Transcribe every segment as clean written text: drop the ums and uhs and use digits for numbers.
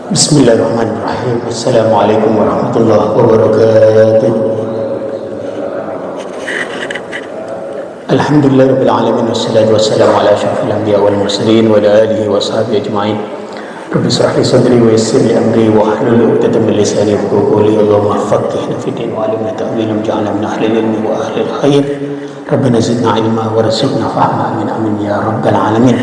Bismillahirrahmanirrahim. Assalamualaikum warahmatullahi wabarakatuh. Alhamdulillahirabbil alamin wassalatu wassalamu ala asyrafil anbiya wal mursalin wa ala alihi wa sahbihi ajmain. Rabbi shrah li sadri wa yassir li amri wa hlul 'uqdatam min lisani yafqahu qawli. Allahumma faqihna fid din wa 'allimna ta'wila waj'alna min ahli ilmi wa ahli khair. Rabbana zidna ilma warzuqna fahma amin amin ya rabbal alamin.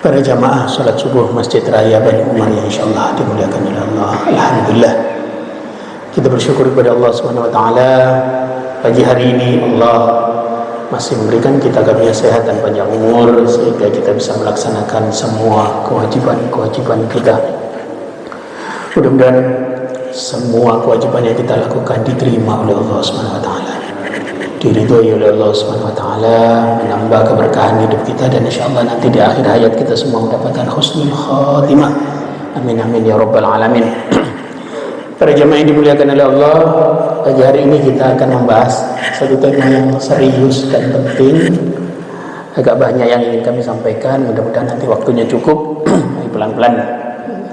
Para jamaah salat subuh Masjid Raya Bani Umar yang insyaallah dimuliakan oleh Allah. Alhamdulillah, kita bersyukur kepada Allah Subhanahu wa taala, pagi hari ini Allah masih memberikan kita karunia sehat dan panjang umur sehingga kita bisa melaksanakan semua kewajiban kita. Mudah-mudahan semua kewajiban yang kita lakukan diterima oleh Allah Subhanahu wa taala, diridhoi oleh Allah Subhanahu wa taala, menambah keberkahan hidup kita, dan insyaallah nanti di akhir hayat kita semua mendapatkan husnul khatimah. Amin amin ya rabbal alamin. Para jamaah yang dimuliakan oleh Allah, pagi hari ini kita akan membahas satu tema yang serius dan penting. Agak banyak yang ingin kami sampaikan, mudah-mudahan nanti waktunya cukup. Pelan-pelan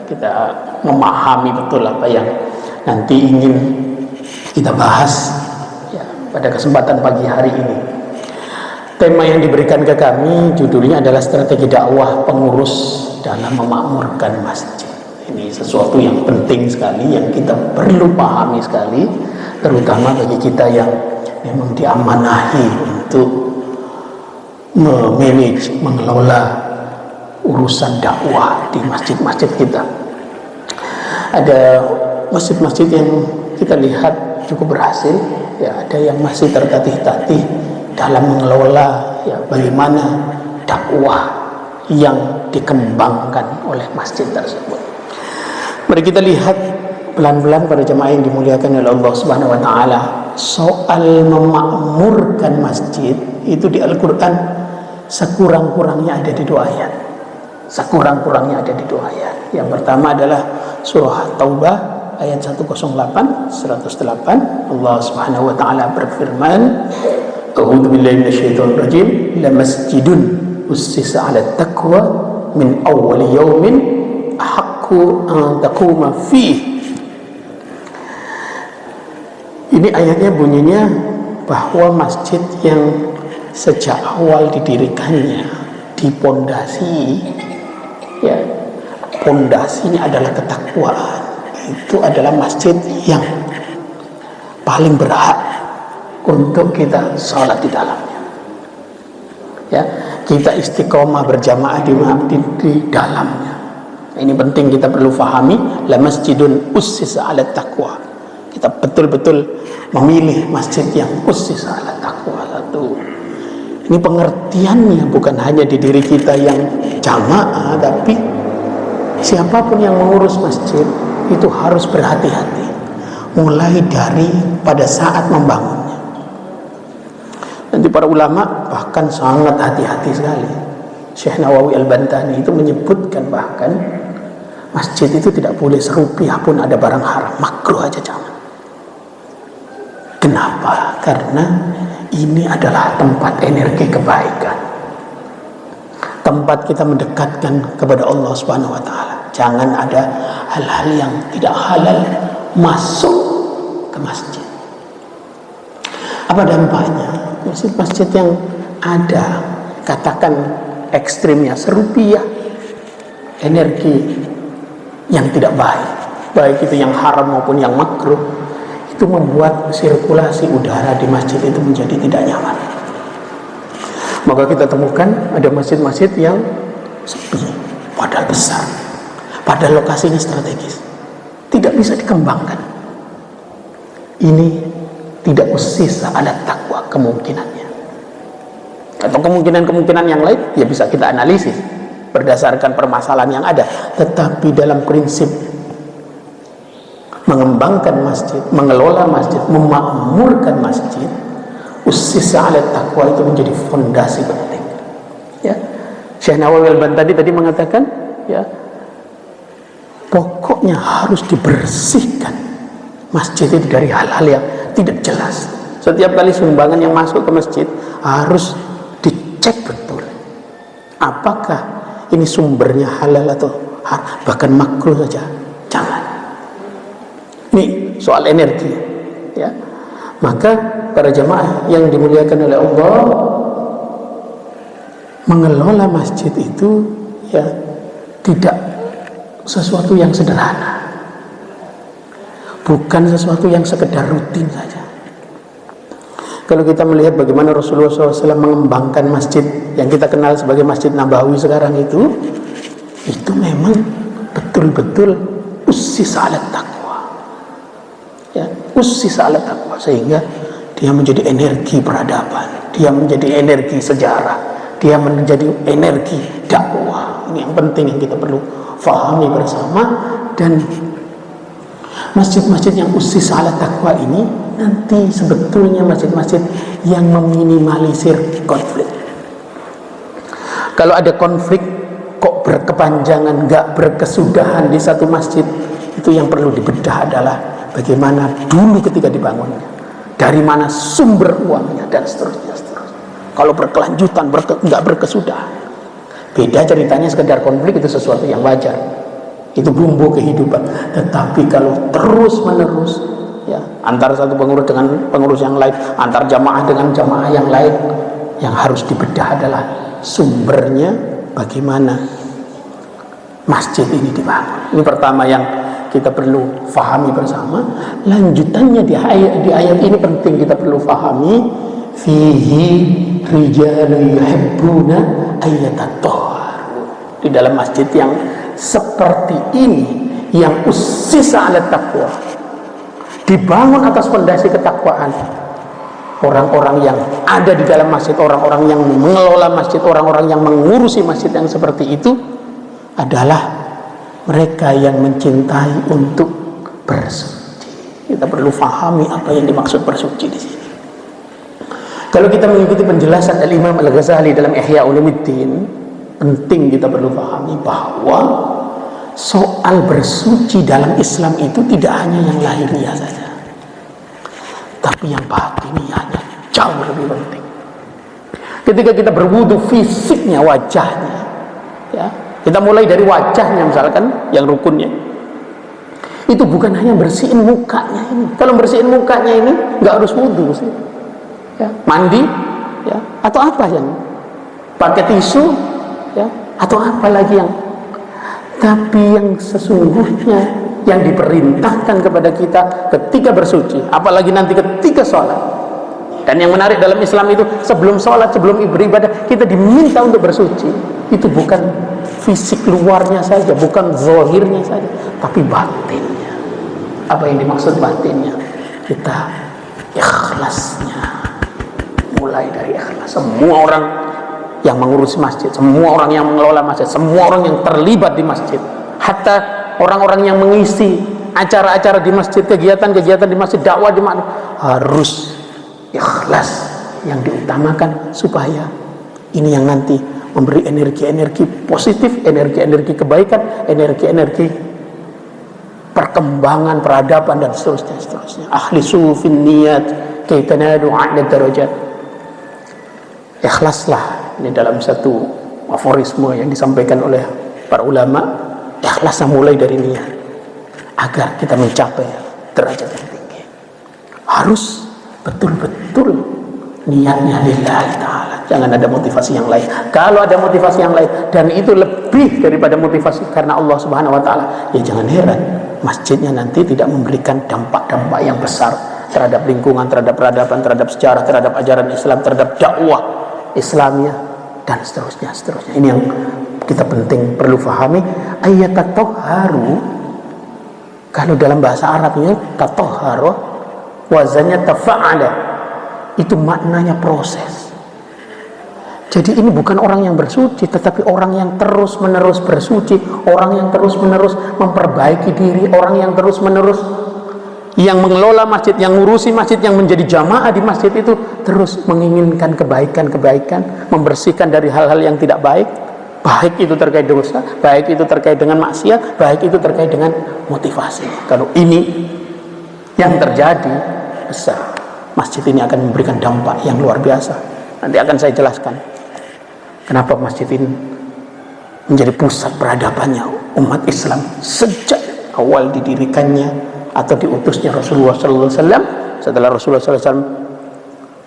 kita memahami betul apa yang nanti ingin kita bahas pada kesempatan pagi hari ini. Tema yang diberikan ke kami judulnya adalah strategi dakwah pengurus dalam memakmurkan masjid. Ini sesuatu yang penting sekali, yang kita perlu pahami sekali, terutama bagi kita yang memang diamanahi untuk memanage, mengelola urusan dakwah di masjid-masjid kita. Ada masjid-masjid yang kita lihat cukup berhasil, ada yang masih tertatih-tatih dalam mengelola bagaimana dakwah yang dikembangkan oleh masjid tersebut. Mari kita lihat pelan-pelan para jemaah yang dimuliakan oleh Allah Subhanahu wa taala. Soal memakmurkan masjid itu di Al-Qur'an sekurang-kurangnya ada di 2 ayat. Sekurang-kurangnya ada di 2 ayat. Yang pertama adalah surah Taubah ayat 108 108. Allah Subhanahu wa taala berfirman, A'udzu billahi minasyaitonir rajim, la masjidun ussisa 'ala taqwa min awwali yaumin ahaqqu an taquma fihi. Ini ayatnya bunyinya bahwa masjid yang sejak awal didirikannya dipondasi, pondasinya adalah ketakwaan, itu adalah masjid yang paling berhak untuk kita sholat di dalamnya. Kita istiqomah berjamaah di dalamnya. Ini penting, kita perlu fahami. La masjidun ussisa 'ala taqwa. Kita betul-betul memilih masjid yang ussisa 'ala taqwa. Satu. Ini pengertiannya bukan hanya di diri kita yang jamaah, tapi siapapun yang mengurus masjid itu harus berhati-hati, mulai dari pada saat membangunnya. Nanti para ulama bahkan sangat hati-hati sekali. Syekh Nawawi Al-Bantani itu menyebutkan bahkan masjid itu tidak boleh serupiah pun ada barang haram, makruh aja jangan. Kenapa? Karena ini adalah tempat energi kebaikan, tempat kita mendekatkan kepada Allah Subhanahu wa taala. Jangan ada hal-hal yang tidak halal masuk ke masjid. Apa dampaknya? Masjid-masjid yang ada, katakan ekstrimnya serupiah energi yang tidak baik, baik itu yang haram maupun yang makruh, itu membuat sirkulasi udara di masjid itu menjadi tidak nyaman. Maka kita temukan ada masjid-masjid yang sepi, padahal besar, padahal lokasinya strategis, tidak bisa dikembangkan. Ini tidak ussisa 'ala taqwa kemungkinannya. Atau kemungkinan-kemungkinan yang lain ya bisa kita analisis berdasarkan permasalahan yang ada. Tetapi dalam prinsip mengembangkan masjid, mengelola masjid, memakmurkan masjid, ussisa 'ala taqwa itu menjadi fondasi penting. Syekh Nawawi Al-Bantani tadi mengatakan, pokoknya harus dibersihkan masjid itu dari hal-hal yang tidak jelas. Setiap kali sumbangan yang masuk ke masjid harus dicek betul, apakah ini sumbernya halal atau bahkan makruh saja jangan. Ini soal energi, ya. Maka para jamaah yang dimuliakan oleh Allah, mengelola masjid itu ya tidak sesuatu yang sederhana, bukan sesuatu yang sekedar rutin saja. Kalau kita melihat bagaimana Rasulullah SAW mengembangkan masjid yang kita kenal sebagai Masjid Nabawi sekarang itu memang betul-betul ussis ala taqwa, ya, ussis ala taqwa, sehingga dia menjadi energi peradaban, dia menjadi energi sejarah, dia menjadi energi dakwah. Ini yang penting yang kita perlu fahami bersama. Dan masjid-masjid yang ussis ala taqwa ini nanti sebetulnya masjid-masjid yang meminimalisir konflik. Kalau ada konflik kok berkepanjangan, gak berkesudahan di satu masjid, itu yang perlu dibedah adalah bagaimana dulu ketika dibangunnya, dari mana sumber uangnya, dan seterusnya. Kalau berkelanjutan, gak berkesudahan, beda ceritanya. Sekedar konflik itu sesuatu yang wajar, itu bumbu kehidupan. Tetapi kalau terus menerus, ya, antara satu pengurus dengan pengurus yang lain, antar jamaah dengan jamaah yang lain, yang harus dibedah adalah sumbernya, bagaimana masjid ini dibangun. Ini pertama yang kita perlu fahami bersama. Lanjutannya di ayat ini penting kita perlu fahami, fihi rijalun yuhibbuna ayyatatahharu. Di dalam masjid yang seperti ini, yang ussisa ala taqwa, dibangun atas fondasi ketakwaan, orang-orang yang ada di dalam masjid, orang-orang yang mengelola masjid, orang-orang yang mengurusi masjid yang seperti itu adalah mereka yang mencintai untuk bersuci. Kita perlu fahami apa yang dimaksud bersuci di sini. Kalau kita mengikuti penjelasan Al-Imam Al-Ghazali dalam Ihya Ulumuddin, penting kita perlu pahami bahwa soal bersuci dalam Islam itu tidak hanya yang lahiriah saja, tapi yang batiniahnya jauh lebih penting. Ketika kita berwudu, fisiknya, wajahnya, ya, kita mulai dari wajahnya misalkan yang rukunnya, itu bukan hanya bersihin mukanya ini. Kalau bersihin mukanya ini nggak harus wudu sih, ya, mandi, ya, atau apa yang pakai tisu, ya, atau apa lagi yang. Tapi yang sesungguhnya yang diperintahkan kepada kita ketika bersuci, apalagi nanti ketika sholat. Dan yang menarik dalam Islam itu, sebelum sholat, sebelum beribadah, kita diminta untuk bersuci. Itu bukan fisik luarnya saja, bukan zahirnya saja, tapi batinnya. Apa yang dimaksud batinnya? Kita ikhlasnya, mulai dari ikhlas. Semua orang yang mengurusi masjid, semua orang yang mengelola masjid, semua orang yang terlibat di masjid, hatta orang-orang yang mengisi acara-acara di masjid, kegiatan-kegiatan di masjid, dakwah di masjid, harus ikhlas yang diutamakan, supaya ini yang nanti memberi energi-energi positif, energi-energi kebaikan, energi-energi perkembangan peradaban, dan seterusnya. Akhlisu fin niyat kay tanadu 'ala darajat. Ikhlaslah, ini dalam satu aforisme yang disampaikan oleh para ulama, ikhlaslah mulai dari niat agar kita mencapai derajat yang tinggi. Harus betul-betul niatnya lillahi ta'ala, jangan ada motivasi yang lain. Kalau ada motivasi yang lain dan itu lebih daripada motivasi karena Allah Subhanahu wa ta'ala, ya jangan heran masjidnya nanti tidak memberikan dampak-dampak yang besar terhadap lingkungan, terhadap peradaban, terhadap sejarah, terhadap ajaran Islam, terhadap dakwah Islamnya, dan seterusnya. Ini yang kita penting perlu fahami. Ayat tatahharu, kalau dalam bahasa Arabnya tatahharu, wazannya tafa'ala, itu maknanya proses. Jadi ini bukan orang yang bersuci, tetapi orang yang terus menerus bersuci, orang yang terus menerus memperbaiki diri, orang yang terus menerus yang mengelola masjid, yang ngurusi masjid, yang menjadi jamaah di masjid itu terus menginginkan kebaikan-kebaikan, membersihkan dari hal-hal yang tidak baik, baik itu terkait dosa, baik itu terkait dengan maksiat, baik itu terkait dengan motivasi. Kalau ini yang terjadi, besar, masjid ini akan memberikan dampak yang luar biasa. Nanti akan saya jelaskan kenapa masjid ini menjadi pusat peradabannya umat Islam sejak awal didirikannya atau diutusnya Rasulullah SAW. Setelah Rasulullah SAW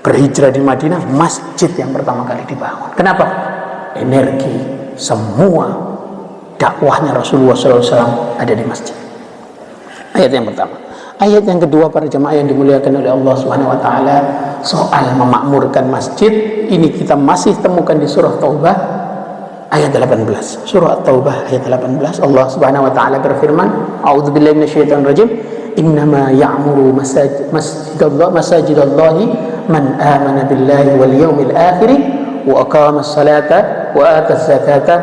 berhijrah di Madinah, masjid yang pertama kali dibangun. Kenapa? Energi semua dakwahnya Rasulullah SAW ada di masjid. Ayat yang pertama. Ayat yang kedua, para jemaah yang dimuliakan oleh Allah Subhanahu wa taala, soal memakmurkan masjid ini kita masih temukan di surah Taubah ayat 18. Surah Taubah ayat 18, Allah Subhanahu wa taala berfirman, a'udzubillahi minasyaitonir rajim, innama ya'muru masajidallahi man amana billahi wal yawmil akhir wa aqamas salata wa ataz zakata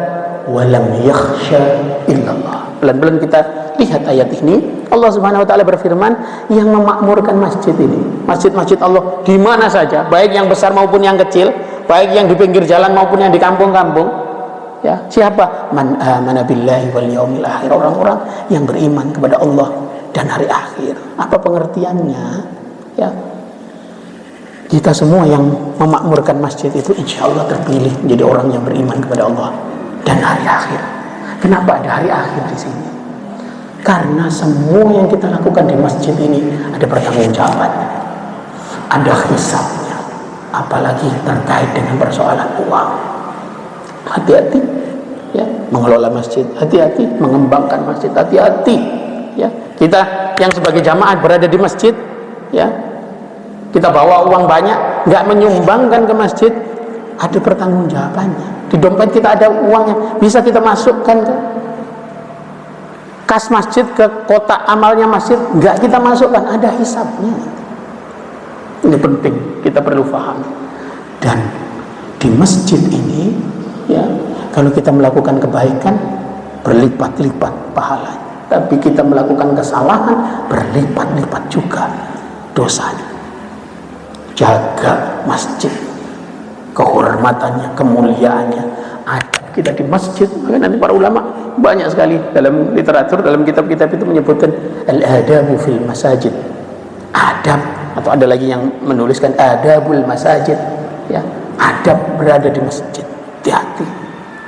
wa lam yakhsha illallah. Pelan-pelan kita lihat ayat ini. Allah Subhanahu wa taala berfirman, yang memakmurkan masjid ini, masjid-masjid Allah di mana saja, baik yang besar maupun yang kecil, baik yang di pinggir jalan maupun yang di kampung-kampung. Ya, siapa? Man amana billahi wal yaumil akhir, orang-orang yang beriman kepada Allah dan hari akhir. Apa pengertiannya? Ya. Kita semua yang memakmurkan masjid itu insya Allah terpilih menjadi orang yang beriman kepada Allah dan hari akhir. Kenapa ada hari akhir di sini? Karena semua yang kita lakukan di masjid ini ada pertanggungjawabannya, ada hisabnya, apalagi terkait dengan persoalan uang. Hati-hati ya mengelola masjid, hati-hati mengembangkan masjid, hati-hati ya kita yang sebagai jamaah berada di masjid ya, kita bawa uang banyak nggak menyumbangkan ke masjid, ada pertanggungjawabannya. Di dompet kita ada uangnya, bisa kita masukkan ke kas masjid, ke kotak amalnya masjid, nggak kita masukkan, ada hisabnya. Ini penting, kita perlu paham. Dan di masjid ini ya, kalau kita melakukan kebaikan berlipat-lipat pahalanya, tapi kita melakukan kesalahan berlipat-lipat juga dosanya. Jaga masjid, kehormatannya, kemuliaannya ada kita di masjid. Maka nanti para ulama banyak sekali dalam literatur, dalam kitab-kitab itu menyebutkan al-adabu fil masajid, adab, atau ada lagi yang menuliskan adabul masajid ya, adab berada di masjid. Hati-hati,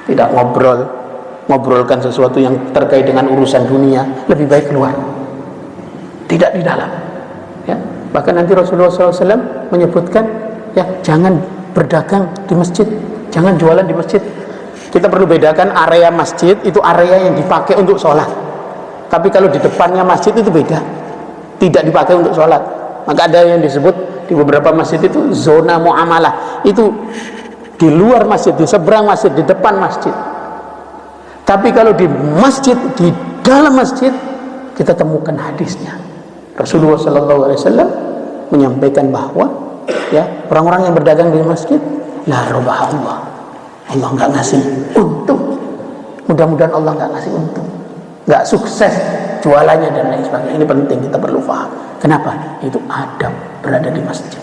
tidak ngobrolkan sesuatu yang terkait dengan urusan dunia, lebih baik keluar, tidak di dalam ya. Bahkan nanti Rasulullah SAW menyebutkan ya, jangan berdagang di masjid, jangan jualan di masjid. Kita perlu bedakan, area masjid itu area yang dipakai untuk sholat, tapi kalau di depannya masjid itu beda, tidak dipakai untuk sholat. Maka ada yang disebut di beberapa masjid itu zona muamalah, itu di luar masjid, di seberang masjid, di depan masjid. Tapi kalau di masjid, di dalam masjid, kita temukan hadisnya. Rasulullah SAW menyampaikan bahwa ya, orang-orang yang berdagang di masjid la robah Allah nggak ngasih untung. Mudah-mudahan Allah nggak ngasih untung, nggak sukses jualannya dan lain sebagainya. Ini penting, kita perlu paham. Kenapa? Itu adab berada di masjid.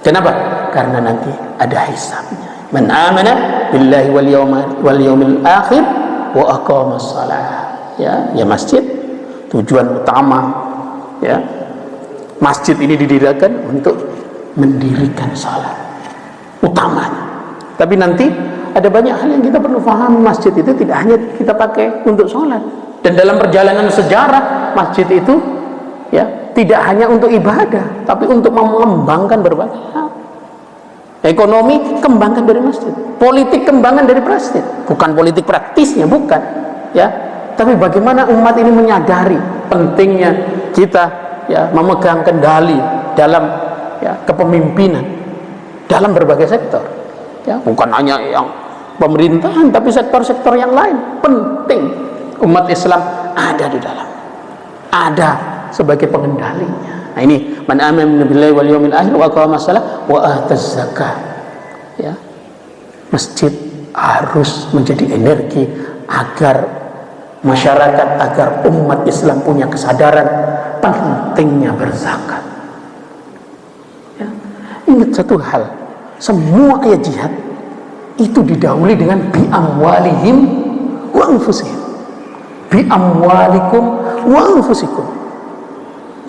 Kenapa? Karena nanti ada hisabnya. Man amana billahi wal yaumil akhir wa aqamas shalah. Ya masjid tujuan utama ya. Masjid ini didirikan untuk mendirikan salat utamanya. Tapi nanti ada banyak hal yang kita perlu paham. Masjid itu tidak hanya kita pakai untuk sholat, dan dalam perjalanan sejarah masjid itu ya tidak hanya untuk ibadah, tapi untuk mengembangkan berbagai hal. Ekonomi kembangkan dari masjid, politik kembangkan dari masjid, bukan politik praktisnya, bukan ya, tapi bagaimana umat ini menyadari pentingnya kita ya memegang kendali dalam ya kepemimpinan dalam berbagai sektor. Ya, bukan hanya yang pemerintahan, tapi sektor-sektor yang lain penting. Umat Islam ada di dalam, ada sebagai pengendalinya. Nah ini man amana billahi wal yaumil akhir wa aqama shalah wa ataz zakah. Ya, masjid harus menjadi energi agar masyarakat, agar umat Islam punya kesadaran pentingnya berzakat. Ya, ingat satu hal. Semua ayat jihad itu didahului dengan bi amwalihim wa anfusihim. Bi amwalikum wa anfusikum.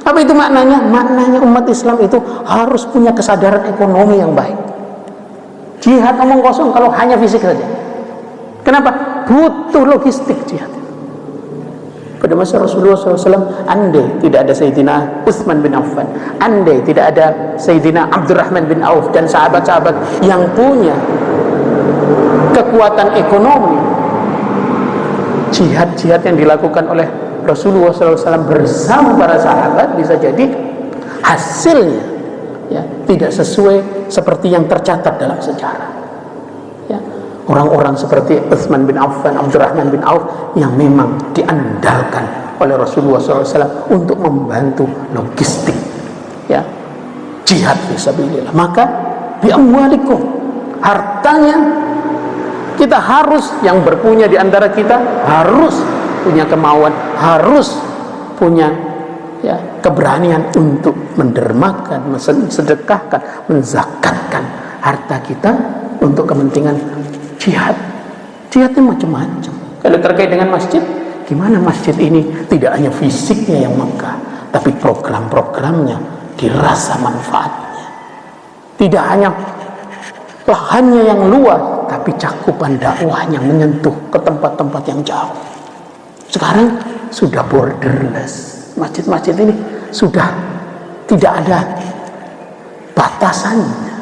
Apa itu maknanya? Maknanya umat Islam itu harus punya kesadaran ekonomi yang baik. Jihad omong kosong kalau hanya fisik saja. Kenapa? Butuh logistik jihad. Pada masa Rasulullah SAW, andai tidak ada Sayyidina Utsman bin Affan, andai tidak ada Sayyidina Abdurrahman bin Auf dan sahabat-sahabat yang punya kekuatan ekonomi, jihad-jihad yang dilakukan oleh Rasulullah SAW bersama para sahabat bisa jadi hasilnya ya tidak sesuai seperti yang tercatat dalam sejarah. Ya, orang-orang seperti Utsman bin Affan, Abdurrahman bin Auf yang memang diandalkan oleh Rasulullah SAW untuk membantu logistik ya jihad fisabilillah. Maka bi amwalikum, hartanya kita harus, yang berpunya di antara kita harus punya kemauan, harus punya ya keberanian untuk mendermakan, mensedekahkan, menzakatkan harta kita untuk kepentingan jihad. Jihadnya macam-macam. Kalau terkait dengan masjid, gimana masjid ini tidak hanya fisiknya yang megah, tapi program-programnya dirasa manfaatnya. Tidak hanya lahannya yang luas, tapi cakupan dakwahnya menyentuh ke tempat-tempat yang jauh. Sekarang sudah borderless. Masjid-masjid ini sudah tidak ada batasannya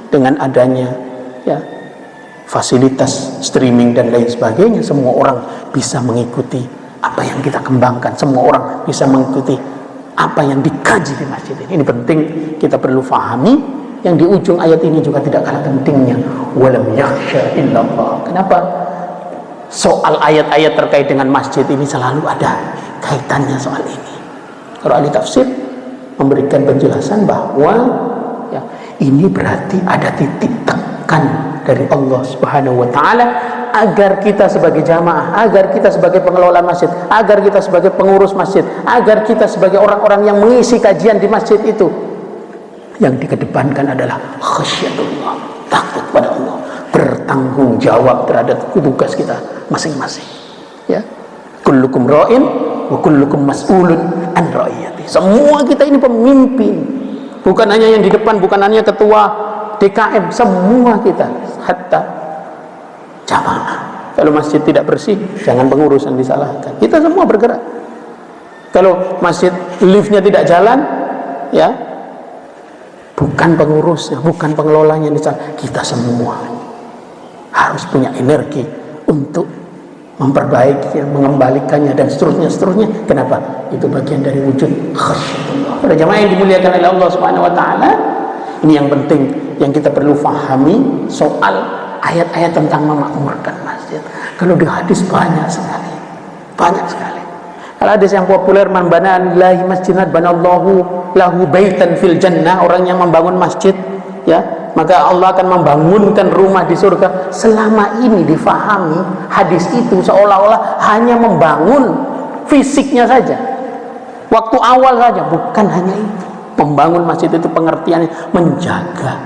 dengan adanya ya fasilitas streaming dan lain sebagainya. Semua orang bisa mengikuti apa yang kita kembangkan, semua orang bisa mengikuti apa yang dikaji di masjid ini. Ini penting kita perlu fahami. Yang di ujung ayat ini juga tidak kalah pentingnya, walam yakhsha illallah. Kenapa soal ayat-ayat terkait dengan masjid ini selalu ada kaitannya soal ini? Kalau ahli tafsir memberikan penjelasan bahwa ya, ini berarti ada titik tekan dari Allah Subhanahu wa taala agar kita sebagai jamaah, agar kita sebagai pengelola masjid, agar kita sebagai pengurus masjid, agar kita sebagai orang-orang yang mengisi kajian di masjid itu, yang dikedepankan adalah khasyatullah, takut pada Allah, bertanggung jawab terhadap tugas kita masing-masing. Ya, kullukum ra'in wa kullukum mas'ulun an ra'iyati. Semua kita ini pemimpin, bukan hanya yang di depan, bukan hanya ketua DKM, semua kita, hatta jamaah. Kalau masjid tidak bersih, jangan pengurus yang disalahkan. Kita semua bergerak. Kalau masjid liftnya tidak jalan, ya bukan pengurusnya, bukan pengelolanya yang disalahkan. Kita semua harus punya energi untuk memperbaikinya, mengembalikannya dan seterusnya. Kenapa? Itu bagian dari wujud khasyatullah. Pada jamaah yang dimuliakan oleh Allah Subhanahu wa taala, ini yang penting yang kita perlu fahami soal ayat-ayat tentang memakmurkan masjid. Kalau di hadis banyak sekali. Kalau hadis yang populer, man bana lillahi masjidan banallahu lahu baitan fil jannah, orang yang membangun masjid ya, maka Allah akan membangunkan rumah di surga. Selama ini difahami hadis itu seolah-olah hanya membangun fisiknya saja, waktu awal saja. Bukan hanya itu. Membangun masjid itu pengertiannya menjaga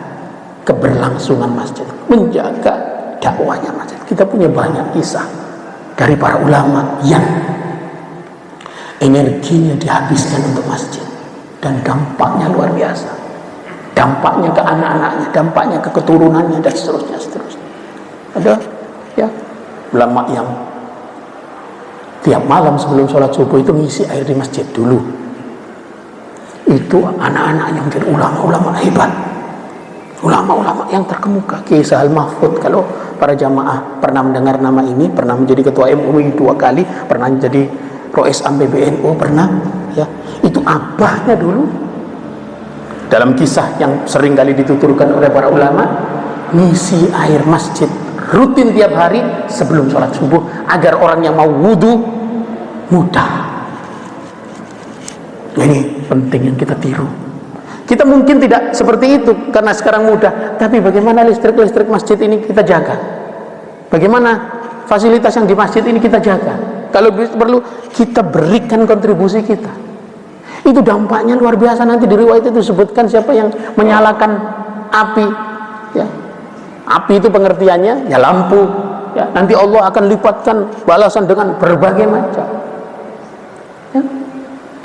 keberlangsungan masjid, menjaga dakwahnya masjid. Kita punya banyak kisah dari para ulama yang energinya dihabiskan untuk masjid dan dampaknya luar biasa. Dampaknya ke anak-anaknya, dampaknya ke keturunannya dan seterusnya. Ada ya ulama yang tiap malam sebelum sholat subuh itu ngisi air di masjid dulu. Itu anak-anak yang menjadi ulama-ulama hebat, ulama-ulama yang terkemuka. Kiai Sahal Mahfud, kalau para jamaah pernah mendengar nama ini, pernah menjadi ketua MUI 2 kali, pernah jadi Rois Am PBNU, pernah ya. Itu abahnya dulu, dalam kisah yang sering kali dituturkan oleh para ulama, ngisi air masjid rutin tiap hari sebelum sholat subuh agar orang yang mau wudhu mudah. Ini penting yang kita tiru. Kita mungkin tidak seperti itu karena sekarang mudah, tapi bagaimana listrik masjid ini kita jaga? Bagaimana fasilitas yang di masjid ini kita jaga? Kalau perlu kita berikan kontribusi kita. Itu dampaknya luar biasa. Nanti di riwayat itu disebutkan siapa yang menyalakan api ya. Api itu pengertiannya ya lampu ya. Nanti Allah akan lipatkan balasan dengan berbagai macam ya.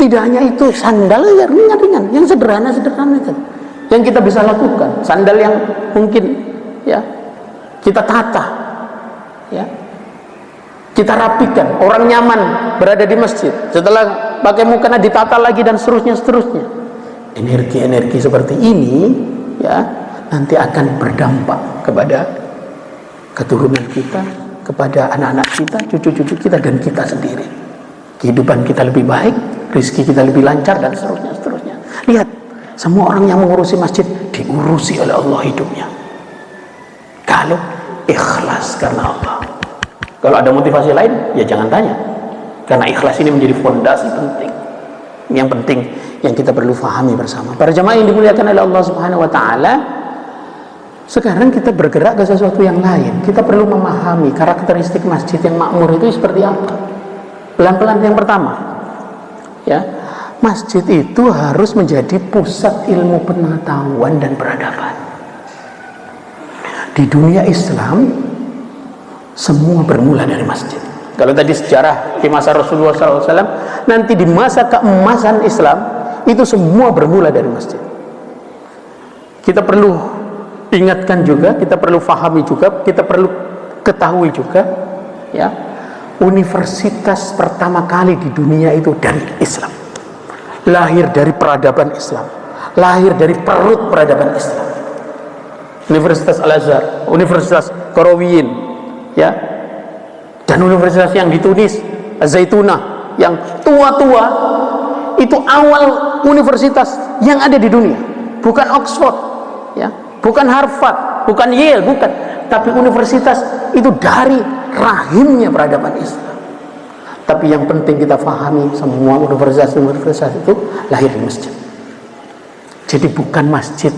Tidak hanya itu, sandal ya ringan-ringan, yang sederhana itu yang kita bisa lakukan. Sandal yang mungkin ya kita tata ya, Kita rapikan, orang nyaman berada di masjid. Setelah pakai mukena ditata lagi dan seterusnya. Energi-energi seperti ini ya nanti akan berdampak kepada keturunan kita, kepada anak-anak kita, cucu-cucu kita, dan kita sendiri. Kehidupan kita lebih baik, rezeki kita lebih lancar, dan seterusnya. Lihat, semua orang yang mengurusi masjid diurusi oleh Allah hidupnya kalau ikhlas karena Allah. Kalau ada motivasi lain, ya jangan tanya, karena ikhlas ini menjadi fondasi penting. Yang penting yang kita perlu fahami bersama, para jamaah yang dimuliakan oleh Allah Subhanahu wa taala, sekarang kita bergerak ke sesuatu yang lain. Kita perlu memahami karakteristik masjid yang makmur itu seperti apa. Pelan-pelan. Yang pertama, ya, masjid itu harus menjadi pusat ilmu pengetahuan dan peradaban. Di dunia Islam, semua bermula dari masjid. Kalau tadi sejarah di masa Rasulullah SAW, nanti di masa keemasan Islam itu semua bermula dari masjid. Kita perlu ingatkan juga, kita perlu fahami juga, kita perlu ketahui juga, ya, universitas pertama kali di dunia itu dari Islam, lahir dari peradaban Islam, lahir dari perut peradaban Islam. Universitas Al-Azhar, Universitas Qarawiyyin, ya, dan universitas yang di Tunis, Az-Zaitunah, yang tua-tua, itu awal universitas yang ada di dunia. Bukan Oxford, ya, bukan Harvard, bukan Yale, bukan, tapi universitas itu dari rahimnya peradaban Islam. Tapi yang penting kita fahami, semua universitas itu lahir di masjid. Jadi bukan masjid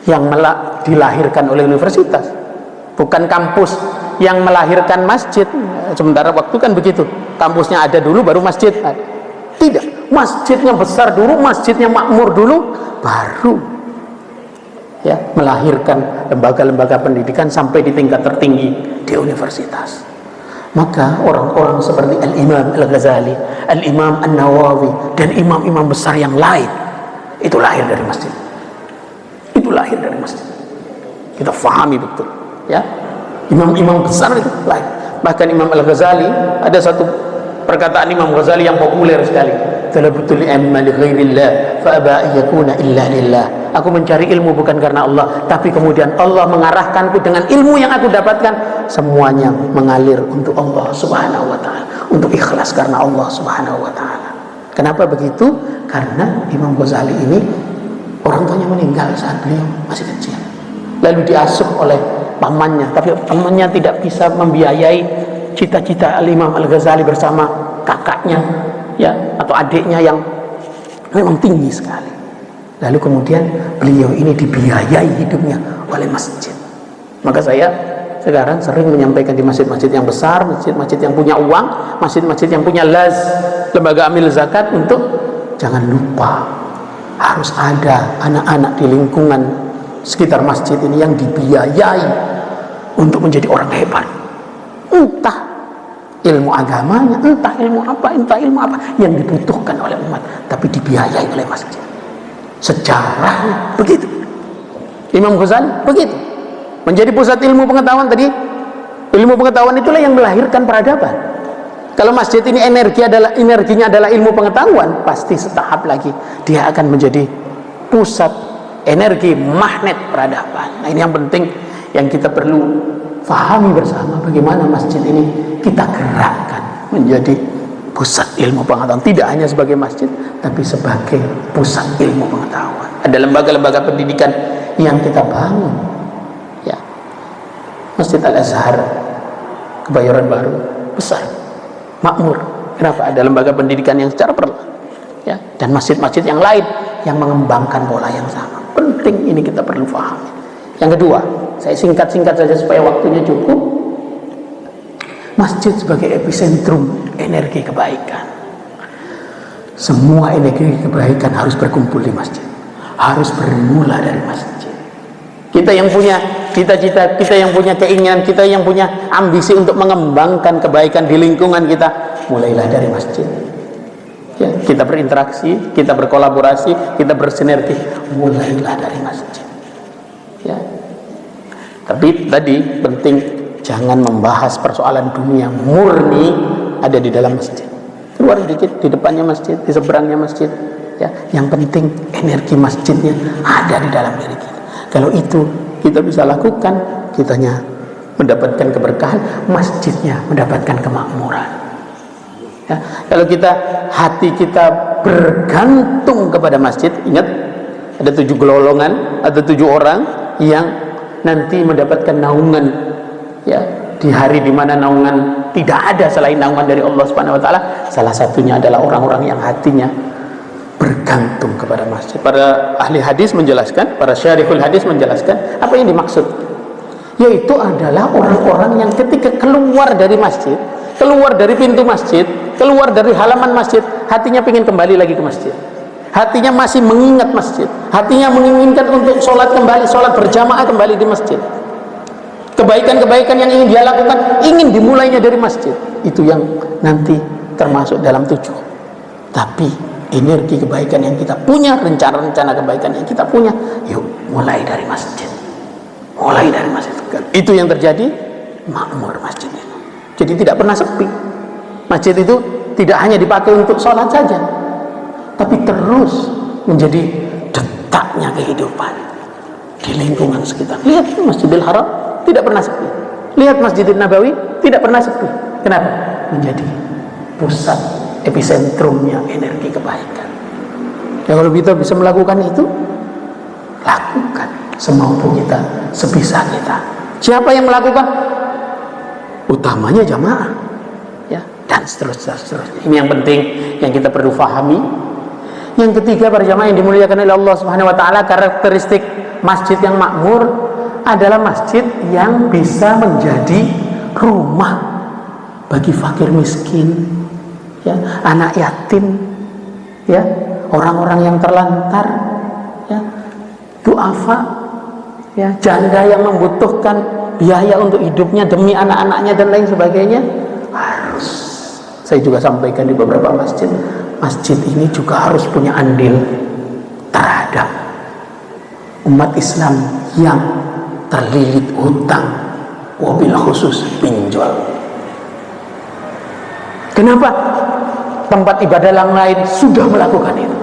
yang dilahirkan oleh universitas, bukan kampus yang melahirkan masjid. Sementara waktu kan begitu, kampusnya ada dulu baru masjid. Tidak, masjidnya besar dulu, masjidnya makmur dulu, baru ya melahirkan lembaga-lembaga pendidikan sampai di tingkat tertinggi di universitas. Maka orang-orang seperti Al-Imam Al-Ghazali, Al-Imam An-Nawawi, dan imam-imam besar yang lain itu lahir dari masjid. Itu lahir dari masjid. Kita fahami betul, ya. Imam-imam besar itu lahir. Bahkan Imam Al-Ghazali, ada satu perkataan Imam Ghazali yang populer sekali, talabutul ilma li ghairillah fa aba yakuna illa lillah. Aku mencari ilmu bukan karena Allah, tapi kemudian Allah mengarahkanku dengan ilmu yang aku dapatkan, semuanya mengalir untuk Allah Subhanahu wa taala, untuk ikhlas karena Allah Subhanahu wa taala. Kenapa begitu? Karena Imam Ghazali ini orang tuanya meninggal saat beliau masih kecil, lalu diasuh oleh pamannya, tapi pamannya tidak bisa membiayai cita-cita Al-Imam Al-Ghazali bersama kakaknya, ya, atau adiknya yang memang tinggi sekali. Lalu kemudian beliau ini dibiayai hidupnya oleh masjid. Maka saya sekarang sering menyampaikan di masjid-masjid yang besar, masjid-masjid yang punya uang, masjid-masjid yang punya lembaga amil zakat, untuk jangan lupa harus ada anak-anak di lingkungan sekitar masjid ini yang dibiayai untuk menjadi orang hebat. Entah ilmu agamanya, entah ilmu apa yang dibutuhkan oleh umat, tapi dibiayai oleh masjid. Sejarahnya begitu. Imam Ghazali begitu, menjadi pusat ilmu pengetahuan. Tadi ilmu pengetahuan itulah yang melahirkan peradaban. Kalau masjid ini energinya adalah ilmu pengetahuan, pasti setahap lagi dia akan menjadi pusat energi, magnet peradaban. Nah, ini yang penting yang kita perlu fahami bersama, bagaimana masjid ini kita gerakkan menjadi pusat ilmu pengetahuan, tidak hanya sebagai masjid tapi sebagai pusat ilmu pengetahuan. Ada lembaga-lembaga pendidikan yang kita bangun, ya. Masjid Al-Azhar Kebayoran Baru besar, makmur. Kenapa? Ada lembaga pendidikan yang secara perlahan, ya, dan masjid-masjid yang lain yang mengembangkan pola yang sama. Penting ini kita perlu pahami. Yang kedua, saya singkat-singkat saja supaya waktunya cukup. Masjid sebagai epicentrum energi kebaikan. Semua energi kebaikan harus berkumpul di masjid, harus bermula dari masjid. Kita yang punya cita-cita, kita yang punya keinginan, kita yang punya ambisi untuk mengembangkan kebaikan di lingkungan kita, mulailah dari masjid. Ya, kita berinteraksi, kita berkolaborasi, kita bersinergi, mulailah dari masjid. Ya. Tapi tadi penting jangan membahas persoalan dunia murni ada di dalam masjid. Keluar sedikit, di depannya masjid, di seberangnya masjid, ya. Yang penting energi masjidnya ada di dalam diri kita. Kalau itu kita bisa lakukan, kitanya mendapatkan keberkahan, masjidnya mendapatkan kemakmuran. Ya. Kalau hati kita bergantung kepada masjid, ingat ada 7 golongan, ada 7 orang yang nanti mendapatkan naungan, ya, di hari di mana naungan tidak ada selain naungan dari Allah Subhanahu wa taala. Salah satunya adalah orang-orang yang hatinya bergantung kepada masjid. Para ahli hadis menjelaskan, para syarihul hadis menjelaskan apa yang dimaksud, yaitu adalah orang-orang yang ketika keluar dari masjid, keluar dari pintu masjid, keluar dari halaman masjid, hatinya ingin kembali lagi ke masjid, hatinya masih mengingat masjid, hatinya menginginkan untuk sholat kembali, sholat berjamaah kembali di masjid. Kebaikan-kebaikan yang ingin dia lakukan, ingin dimulainya dari masjid. Itu yang nanti termasuk dalam 7. Tapi energi kebaikan yang kita punya, rencana-rencana kebaikan yang kita punya, yuk mulai dari masjid. Mulai dari masjid. Itu yang terjadi, makmur masjid itu. Jadi tidak pernah sepi. Masjid itu tidak hanya dipakai untuk sholat saja, tapi terus menjadi detaknya kehidupan di lingkungan sekitar. Lihat Masjidil Haram tidak pernah sepi. Lihat Masjidil Nabawi tidak pernah sepi. Kenapa? Menjadi pusat episentrumnya energi kebaikan. Ya, kalau kita bisa melakukan itu, lakukan semampu kita, sebisa kita. Siapa yang melakukan? Utamanya jamaah, ya, dan seterusnya. Ini yang penting yang kita perlu fahami. Yang ketiga, para jamaah yang dimuliakan oleh Allah Subhanahu wa taala, karakteristik masjid yang makmur adalah masjid yang bisa menjadi rumah bagi fakir miskin, ya, anak yatim, ya, orang-orang yang terlantar, ya, duafa, ya, janda yang membutuhkan biaya untuk hidupnya demi anak-anaknya dan lain sebagainya. Harus, saya juga sampaikan di beberapa masjid, masjid ini juga harus punya andil terhadap umat Islam yang terlilit hutang, wabil khusus pinjol. Kenapa? Tempat ibadah yang lain sudah melakukan itu.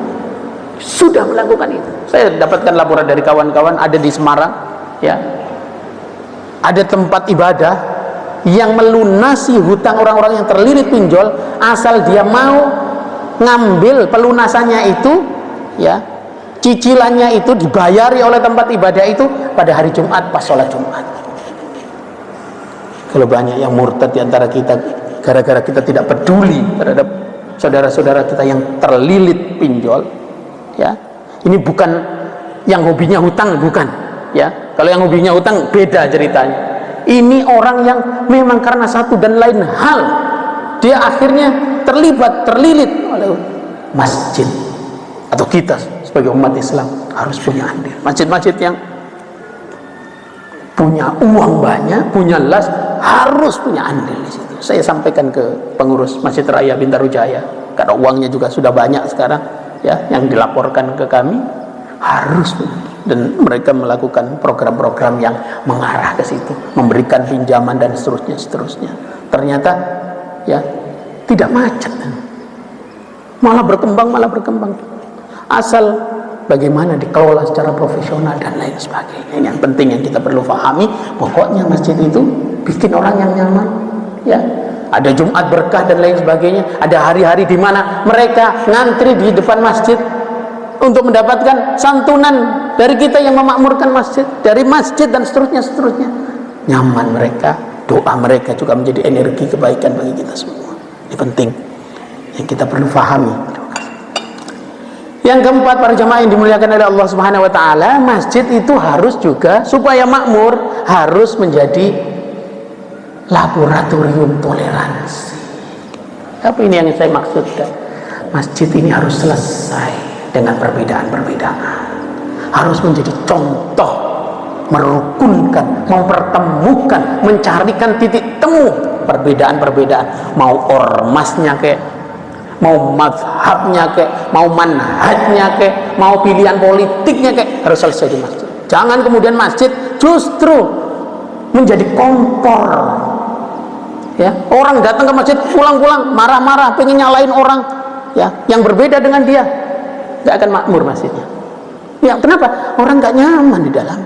Sudah melakukan itu. Saya dapatkan laporan dari kawan-kawan ada di Semarang, ya. Ada tempat ibadah yang melunasi hutang orang-orang yang terlilit pinjol, asal dia mau ngambil pelunasannya itu, ya, cicilannya itu dibayari oleh tempat ibadah itu pada hari Jumat pas sholat Jumat. Kalau banyak yang murtad di antara kita gara-gara kita tidak peduli terhadap saudara-saudara kita yang terlilit pinjol, ya. Ini bukan yang hobinya hutang, bukan, ya. Kalau yang hobinya hutang beda ceritanya. Ini orang yang memang karena satu dan lain hal dia akhirnya terlilit oleh masjid, atau kita sebagai umat Islam harus punya andil. Masjid-masjid yang punya uang banyak, punya las, harus punya andil di situ. Saya sampaikan ke pengurus Masjid Raya Bintarujaya, karena uangnya juga sudah banyak sekarang, ya, yang dilaporkan ke kami, harus, dan mereka melakukan program-program yang mengarah ke situ, memberikan pinjaman dan seterusnya. Ternyata, ya, tidak macet, malah berkembang. Asal bagaimana dikelola secara profesional dan lain sebagainya. Yang penting yang kita perlu pahami, pokoknya masjid itu bikin orang yang nyaman, ya. Ada Jumat berkah dan lain sebagainya. Ada hari-hari di mana mereka ngantri di depan masjid untuk mendapatkan santunan dari kita yang memakmurkan masjid, dari masjid dan seterusnya. Nyaman mereka, doa mereka juga menjadi energi kebaikan bagi kita semua. Ini penting yang kita perlu pahami. Yang keempat, para jamaah yang dimuliakan oleh Allah Subhanahu wa taala, masjid itu harus juga, supaya makmur, harus menjadi laboratorium toleransi. Apa ini yang saya maksudkan? Masjid ini harus selesai dengan perbedaan-perbedaan. Harus menjadi contoh, merukunkan, mempertemukan, mencarikan titik temu perbedaan-perbedaan. Mau ormasnya kayak, mau mazhabnya kayak, mau manhajnya kayak, mau pilihan politiknya kayak, harus selesai di masjid. Jangan kemudian masjid justru menjadi kompor. Ya, orang datang ke masjid pulang-pulang marah-marah, pengen nyalain orang ya yang berbeda dengan dia, nggak akan makmur masjidnya. Ya, kenapa? Orang nggak nyaman di dalam.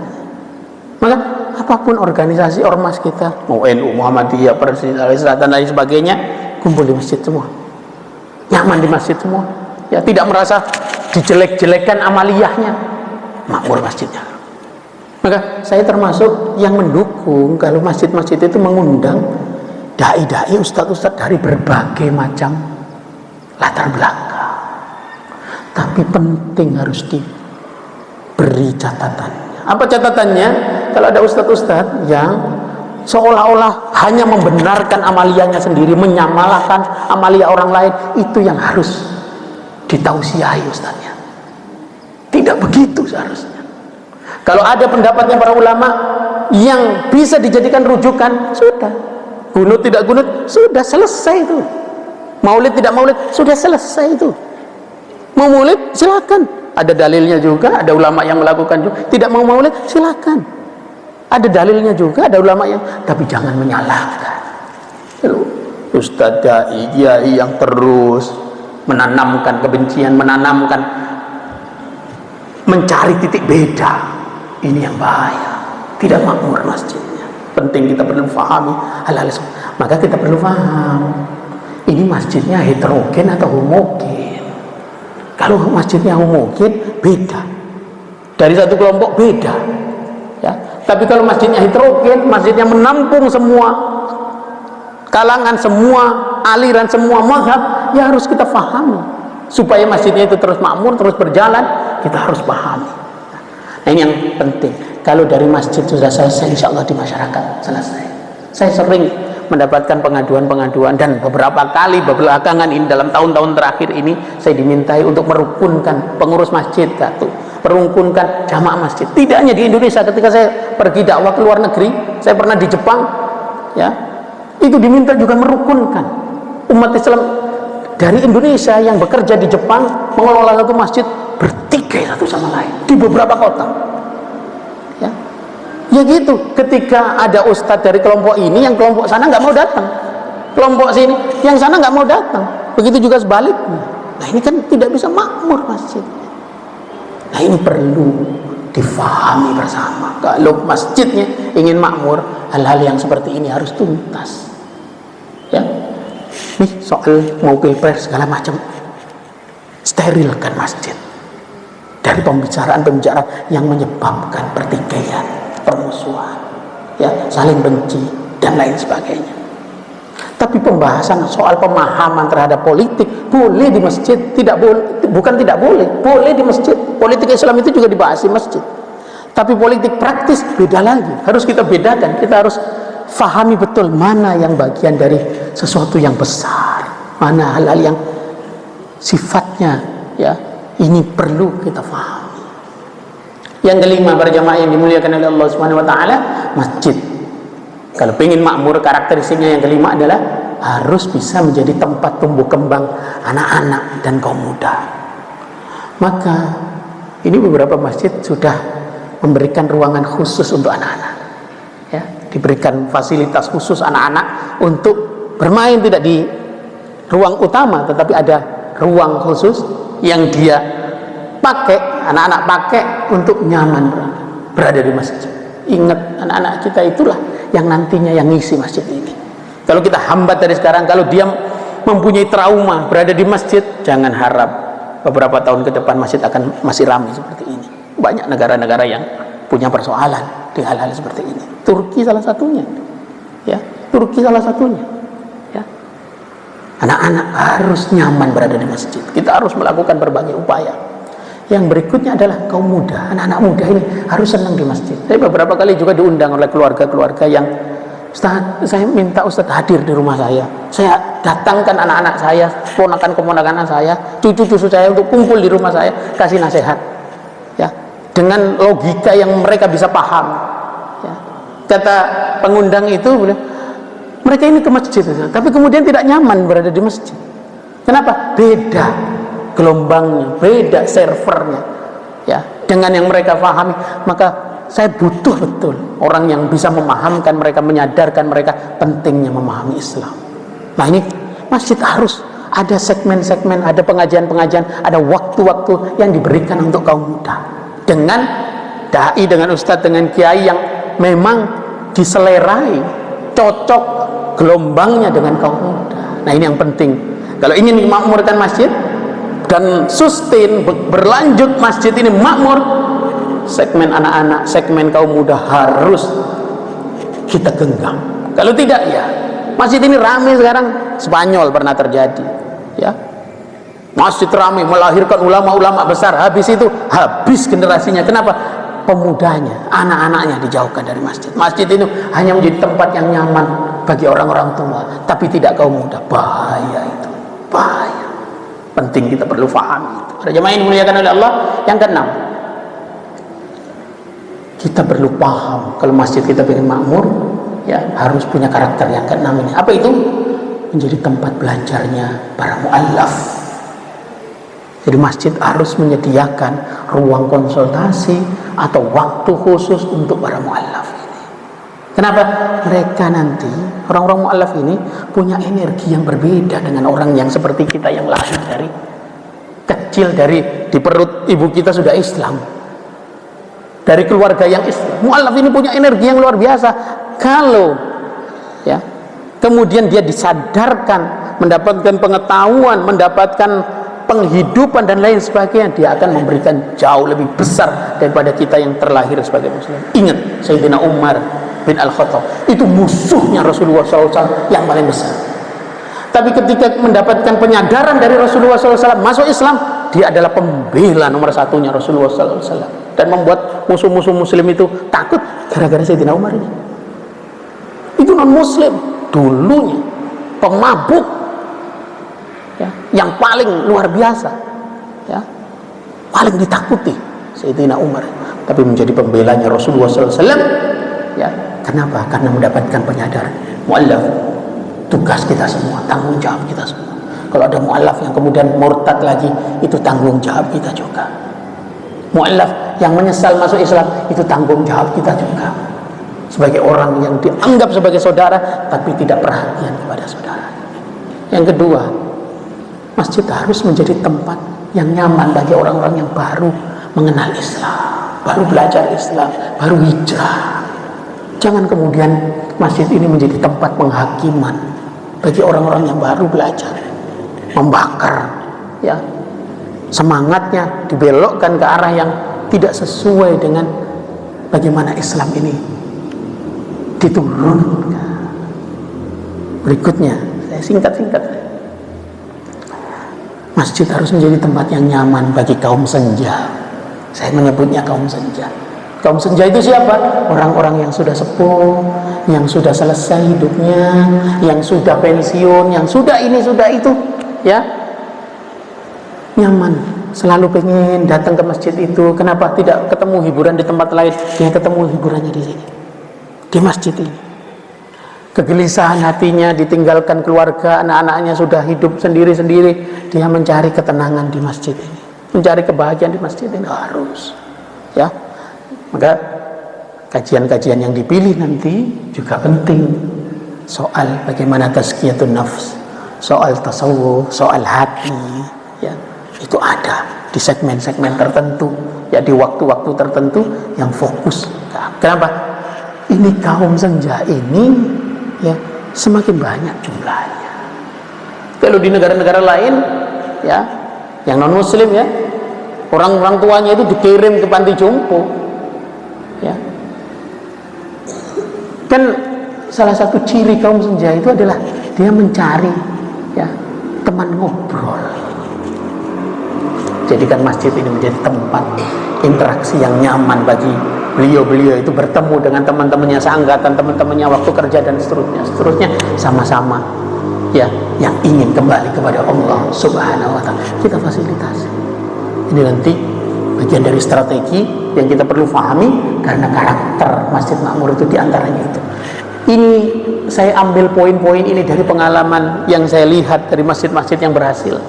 Maka apapun organisasi ormas kita, mau NU, Muhammadiyah, Persis, dan lain sebagainya, kumpul di masjid semua, nyaman di masjid semua. Ya, tidak merasa dijelek-jelekan amaliyahnya, makmur masjidnya. Maka saya termasuk yang mendukung kalau masjid-masjid itu mengundang dai-dai, ustadz-ustadz dari berbagai macam latar belakang. Tapi penting harus diberi catatannya. Apa catatannya? Kalau ada ustadz-ustadz yang seolah-olah hanya membenarkan amaliyahnya sendiri, menyamalahkan amaliyah orang lain, itu yang harus ditausiahi ustadznya. Tidak begitu seharusnya. Kalau ada pendapatnya para ulama yang bisa dijadikan rujukan, sudah. Gunut tidak gunut, sudah selesai itu. Maulid tidak maulid, sudah selesai itu. Mau maulid, silakan. Ada dalilnya juga, ada ulama yang melakukan juga. Tidak mau maulid, silakan. Ada dalilnya juga, ada ulama yang, tapi jangan menyalahkan. Ustadz dai, kiai yang terus menanamkan kebencian, menanamkan, mencari titik beda, ini yang bahaya. Tidak makmur masjidnya. Penting kita perlu pahami hal-hal. Maka kita perlu paham, ini masjidnya heterogen atau homogen. Kalau masjidnya homogen, beda. Dari satu kelompok beda. Ya. Tapi kalau masjidnya heterogen, masjidnya menampung semua kalangan, semua aliran, semua mazhab, ya harus kita pahami. Supaya masjidnya itu terus makmur, terus berjalan, kita harus pahami. Nah, ini yang penting. Kalau dari masjid sudah selesai, insya Allah di masyarakat selesai. Saya sering mendapatkan pengaduan-pengaduan, dan beberapa kali belakangan ini, dalam tahun-tahun terakhir ini, saya dimintai untuk merukunkan pengurus masjid, merukunkan jamaah masjid. Tidak hanya di Indonesia, ketika saya pergi dakwah ke luar negeri, saya pernah di Jepang, ya, itu diminta juga merukunkan umat Islam dari Indonesia yang bekerja di Jepang, mengelola satu masjid, bertikai satu sama lain di beberapa kota. Ya gitu, ketika ada ustadz dari kelompok ini, yang kelompok sana nggak mau datang, kelompok sini, yang sana nggak mau datang, begitu juga sebaliknya. Nah, ini kan tidak bisa makmur masjid. Nah, ini perlu difahami bersama. Kalau masjidnya ingin makmur, hal-hal yang seperti ini harus tuntas. Ya, nih soal mau pilpres segala macam, sterilkan masjid dari pembicaraan-pembicaraan yang menyebabkan pertikaian, permusuhan, ya, saling benci dan lain sebagainya. Tapi pembahasan soal pemahaman terhadap politik boleh di masjid, tidak boleh, bukan tidak boleh, boleh di masjid. Politik Islam itu juga dibahas di masjid. Tapi politik praktis beda lagi, harus kita bedakan. Kita harus fahami betul mana yang bagian dari sesuatu yang besar, mana hal-hal yang sifatnya, ya, ini perlu kita fahami. Yang kelima, para jamaah yang dimuliakan oleh Allah Subhanahu wa taala, masjid kalau ingin makmur, karakteristiknya yang kelima adalah harus bisa menjadi tempat tumbuh kembang anak-anak dan kaum muda. Maka ini beberapa masjid sudah memberikan ruangan khusus untuk anak-anak, ya, diberikan fasilitas khusus anak-anak untuk bermain, tidak di ruang utama, tetapi ada ruang khusus yang dia pakai, anak-anak pakai untuk nyaman berada di masjid. Ingat, anak-anak kita itulah yang nantinya yang ngisi masjid ini. Kalau kita hambat dari sekarang, kalau dia mempunyai trauma berada di masjid, jangan harap beberapa tahun ke depan masjid akan masih ramai seperti ini. Banyak negara-negara yang punya persoalan di hal-hal seperti ini. Turki salah satunya, ya, Turki salah satunya, ya. Anak-anak harus nyaman berada di masjid. Kita harus melakukan berbagai upaya. Yang berikutnya adalah kaum muda, anak-anak muda ini harus senang di masjid. Saya beberapa kali juga diundang oleh keluarga-keluarga yang, Ustaz, saya minta Ustaz hadir di rumah saya datangkan anak-anak saya, ponakan-keponakan saya, cucu-cucu saya untuk kumpul di rumah saya, kasih nasihat, ya, dengan logika yang mereka bisa paham, ya. Kata pengundang itu, mereka ini ke masjid, tapi kemudian tidak nyaman berada di masjid. Kenapa? Beda gelombangnya, beda servernya, ya, dengan yang mereka pahami. Maka saya butuh betul orang yang bisa memahamkan mereka, menyadarkan mereka pentingnya memahami Islam. Nah ini masjid harus ada segmen-segmen, ada pengajian-pengajian, ada waktu-waktu yang diberikan untuk kaum muda, dengan dai, dengan ustadz, dengan kiai yang memang diselerai, cocok gelombangnya dengan kaum muda. Nah ini yang penting. Kalau ingin memakmurkan masjid dan sustain berlanjut masjid ini makmur, segmen anak-anak, segmen kaum muda harus kita genggam. Kalau tidak ya masjid ini ramai sekarang. Spanyol pernah terjadi, ya, masjid ramai melahirkan ulama-ulama besar, habis itu habis generasinya. Kenapa? Pemudanya, anak-anaknya dijauhkan dari masjid. Masjid itu hanya menjadi tempat yang nyaman bagi orang-orang tua, tapi tidak kaum muda. Bahaya itu, bahaya. Penting kita perlu pahami itu. Para jemaah yang dimuliakan oleh Allah, yang keenam, kita perlu paham kalau masjid kita ingin makmur, ya harus punya karakter yang keenam ini. Apa itu? Menjadi tempat belajarnya para mu'allaf. Jadi masjid harus menyediakan ruang konsultasi atau waktu khusus untuk para mu'allaf ini. Kenapa? Mereka nanti, orang-orang mu'allaf ini punya energi yang berbeda dengan orang yang seperti kita yang lahir dari kecil, dari di perut ibu kita sudah Islam, dari keluarga yang Islam. Mu'allaf ini punya energi yang luar biasa. Kalau ya kemudian dia disadarkan, mendapatkan pengetahuan, mendapatkan penghidupan dan lain sebagainya, dia akan memberikan jauh lebih besar daripada kita yang terlahir sebagai muslim. Ingat, Sayyidina Umar bin Al-Khattab itu musuhnya Rasulullah SAW yang paling besar. Tapi ketika mendapatkan penyadaran dari Rasulullah SAW, masuk Islam, dia adalah pembela nomor satunya Rasulullah SAW, dan membuat musuh-musuh muslim itu takut gara-gara Sayyidina Umar ini. Itu non muslim dulunya, pemabuk, ya, yang paling luar biasa, ya, paling ditakuti Sayyidina Umar, tapi menjadi pembelanya Rasulullah SAW. Ya, kenapa? Karena mendapatkan penyadaran. Mu'allaf, tugas kita semua, tanggung jawab kita semua. Kalau ada mu'allaf yang kemudian murtad lagi, itu tanggung jawab kita juga. Mu'allaf yang menyesal masuk Islam, itu tanggung jawab kita juga. Sebagai orang yang dianggap sebagai saudara tapi tidak perhatian kepada saudara. Yang kedua, masjid harus menjadi tempat yang nyaman bagi orang-orang yang baru mengenal Islam, baru belajar Islam, baru hijrah. Jangan kemudian masjid ini menjadi tempat penghakiman bagi orang-orang yang baru belajar, membakar, ya, semangatnya dibelokkan ke arah yang tidak sesuai dengan bagaimana Islam ini diturunkan. Berikutnya, saya singkat-singkat, masjid harus menjadi tempat yang nyaman bagi kaum senja. Saya menyebutnya kaum senja. Kaum senja itu siapa? Orang-orang yang sudah sepuh, yang sudah selesai hidupnya, yang sudah pensiun, yang sudah ini, sudah itu, ya, nyaman, selalu pengen datang ke masjid itu. Kenapa? Tidak ketemu hiburan di tempat lain, dia ketemu hiburannya di sini, di masjid ini. Kegelisahan hatinya ditinggalkan keluarga, anak-anaknya sudah hidup sendiri-sendiri, dia mencari ketenangan di masjid ini, mencari kebahagiaan di masjid ini. Harus, ya. Maka kajian-kajian yang dipilih nanti juga penting. Soal bagaimana tazkiyatun nafs, soal tasawuf, soal hati, ya, itu ada di segmen-segmen tertentu, ya, di waktu-waktu tertentu yang fokus. Kenapa? Ini kaum senja ini, ya, semakin banyak jumlahnya. Kalau di negara-negara lain, ya, yang non muslim, ya, orang-orang tuanya itu dikirim ke panti jompo, ya. Kan salah satu ciri kaum senja itu adalah dia mencari, ya, teman ngobrol. Jadikan masjid ini menjadi tempat interaksi yang nyaman bagi beliau-beliau itu bertemu dengan teman-temannya seangkatan, teman-temannya waktu kerja dan seterusnya, sama-sama, ya, yang ingin kembali kepada Allah Subhanahu wa Ta'ala. Kita fasilitasi. Ini nanti bagian dari strategi yang kita perlu pahami, karena karakter Masjid Makmur itu diantaranya itu. Ini saya ambil poin-poin ini dari pengalaman yang saya lihat dari masjid-masjid yang berhasil.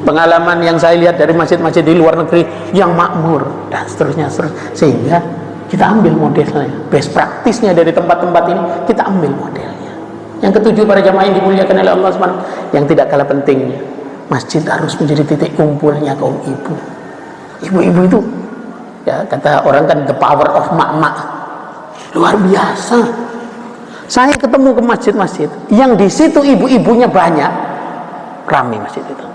pengalaman yang saya lihat dari masjid-masjid di luar negeri yang makmur dan seterusnya, sehingga kita ambil modelnya, best practice-nya dari tempat-tempat ini kita ambil modelnya. Yang ketujuh, para jamaah yang dimuliakan oleh Allah SWT, yang tidak kalah pentingnya, masjid harus menjadi titik kumpulnya kaum ibu. Ibu-ibu itu, ya kata orang kan, the power of mak-mak, luar biasa. Saya ketemu ke masjid-masjid yang di situ ibu-ibunya banyak, ramai masjid itu,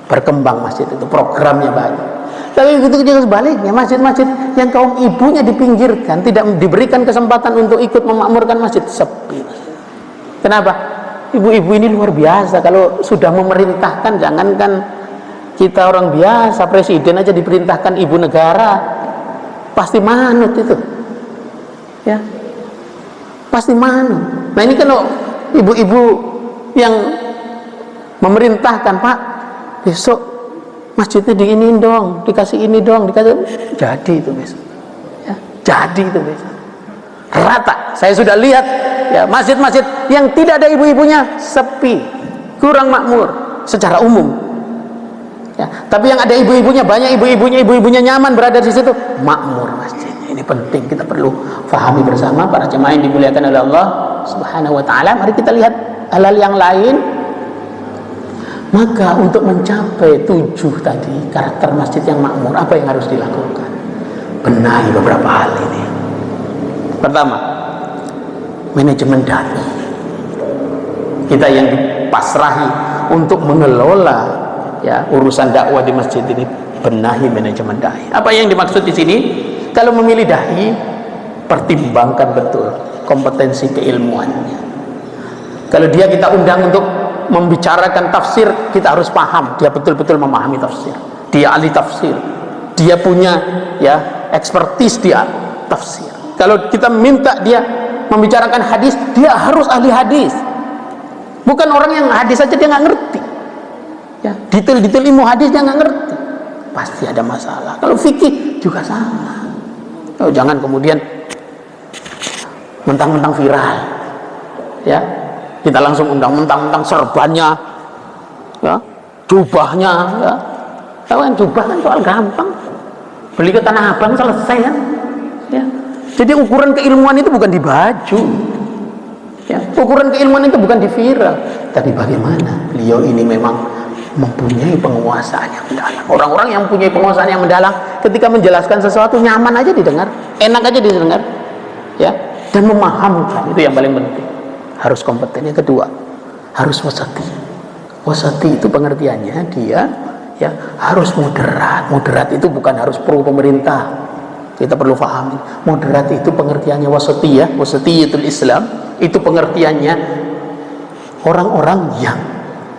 berkembang masjid itu, programnya banyak. Tapi begitu juga sebaliknya, masjid-masjid yang kaum ibunya dipinggirkan, tidak diberikan kesempatan untuk ikut memakmurkan masjid, sepi. Kenapa? Ibu-ibu ini luar biasa. Kalau sudah memerintahkan, jangankan kita orang biasa, presiden aja diperintahkan ibu negara, pasti manut itu, ya, pasti manut. Nah ini kalau ibu-ibu yang memerintahkan, Pak, besok masjidnya diinin dong, dikasih ini dong, dikasih, jadi itu besok, ya, jadi itu besok. Rata, saya sudah lihat, ya, masjid-masjid yang tidak ada ibu-ibunya sepi, kurang makmur secara umum. Ya, tapi yang ada ibu-ibunya banyak, ibu-ibunya nyaman berada di situ, makmur masjidnya. Ini penting, kita perlu fahami bersama para jemaah yang dimuliakan oleh Allah Subhanahu wa taala. Mari kita lihat hal-hal yang lain. Maka untuk mencapai 7 tadi karakter masjid yang makmur, apa yang harus dilakukan? Benahi beberapa hal ini. Pertama, manajemen dai. Kita yang dipasrahi untuk mengelola, ya, urusan dakwah di masjid ini, benahi manajemen dai. Apa yang dimaksud di sini? Kalau memilih dai, pertimbangkan betul kompetensi keilmuannya. Kalau dia kita undang untuk membicarakan tafsir, kita harus paham dia betul-betul memahami tafsir, dia ahli tafsir, dia punya, ya, ekspertis dia tafsir. Kalau kita minta dia membicarakan hadis, dia harus ahli hadis, bukan orang yang hadis saja dia nggak ngerti, ya, detail-detail ilmu hadis dia nggak ngerti, pasti ada masalah. Kalau fikih juga sama. Oh, jangan kemudian mentang-mentang viral, ya, kita langsung undang mentang-mentang serbannya, ya, jubahnya, ya. Tahu kan, jubah kan soal gampang, beli ke Tanah Abang selesai kan, ya. Jadi ukuran keilmuan itu bukan di baju, ya. Ukuran keilmuan itu bukan di viral, tapi bagaimana beliau ini memang mempunyai penguasaan yang mendalam. Orang-orang yang mempunyai penguasaan yang mendalam, ketika menjelaskan sesuatu nyaman aja didengar, enak aja didengar, ya, dan memahamkan, itu yang paling penting. Harus kompeten. Yang kedua, harus wasati. Wasati itu pengertiannya dia, ya, harus moderat. Moderat itu bukan harus pro pemerintah. Kita perlu pahami. Moderat itu pengertiannya wasati, ya. Wasatiyatul Islam itu pengertiannya orang-orang yang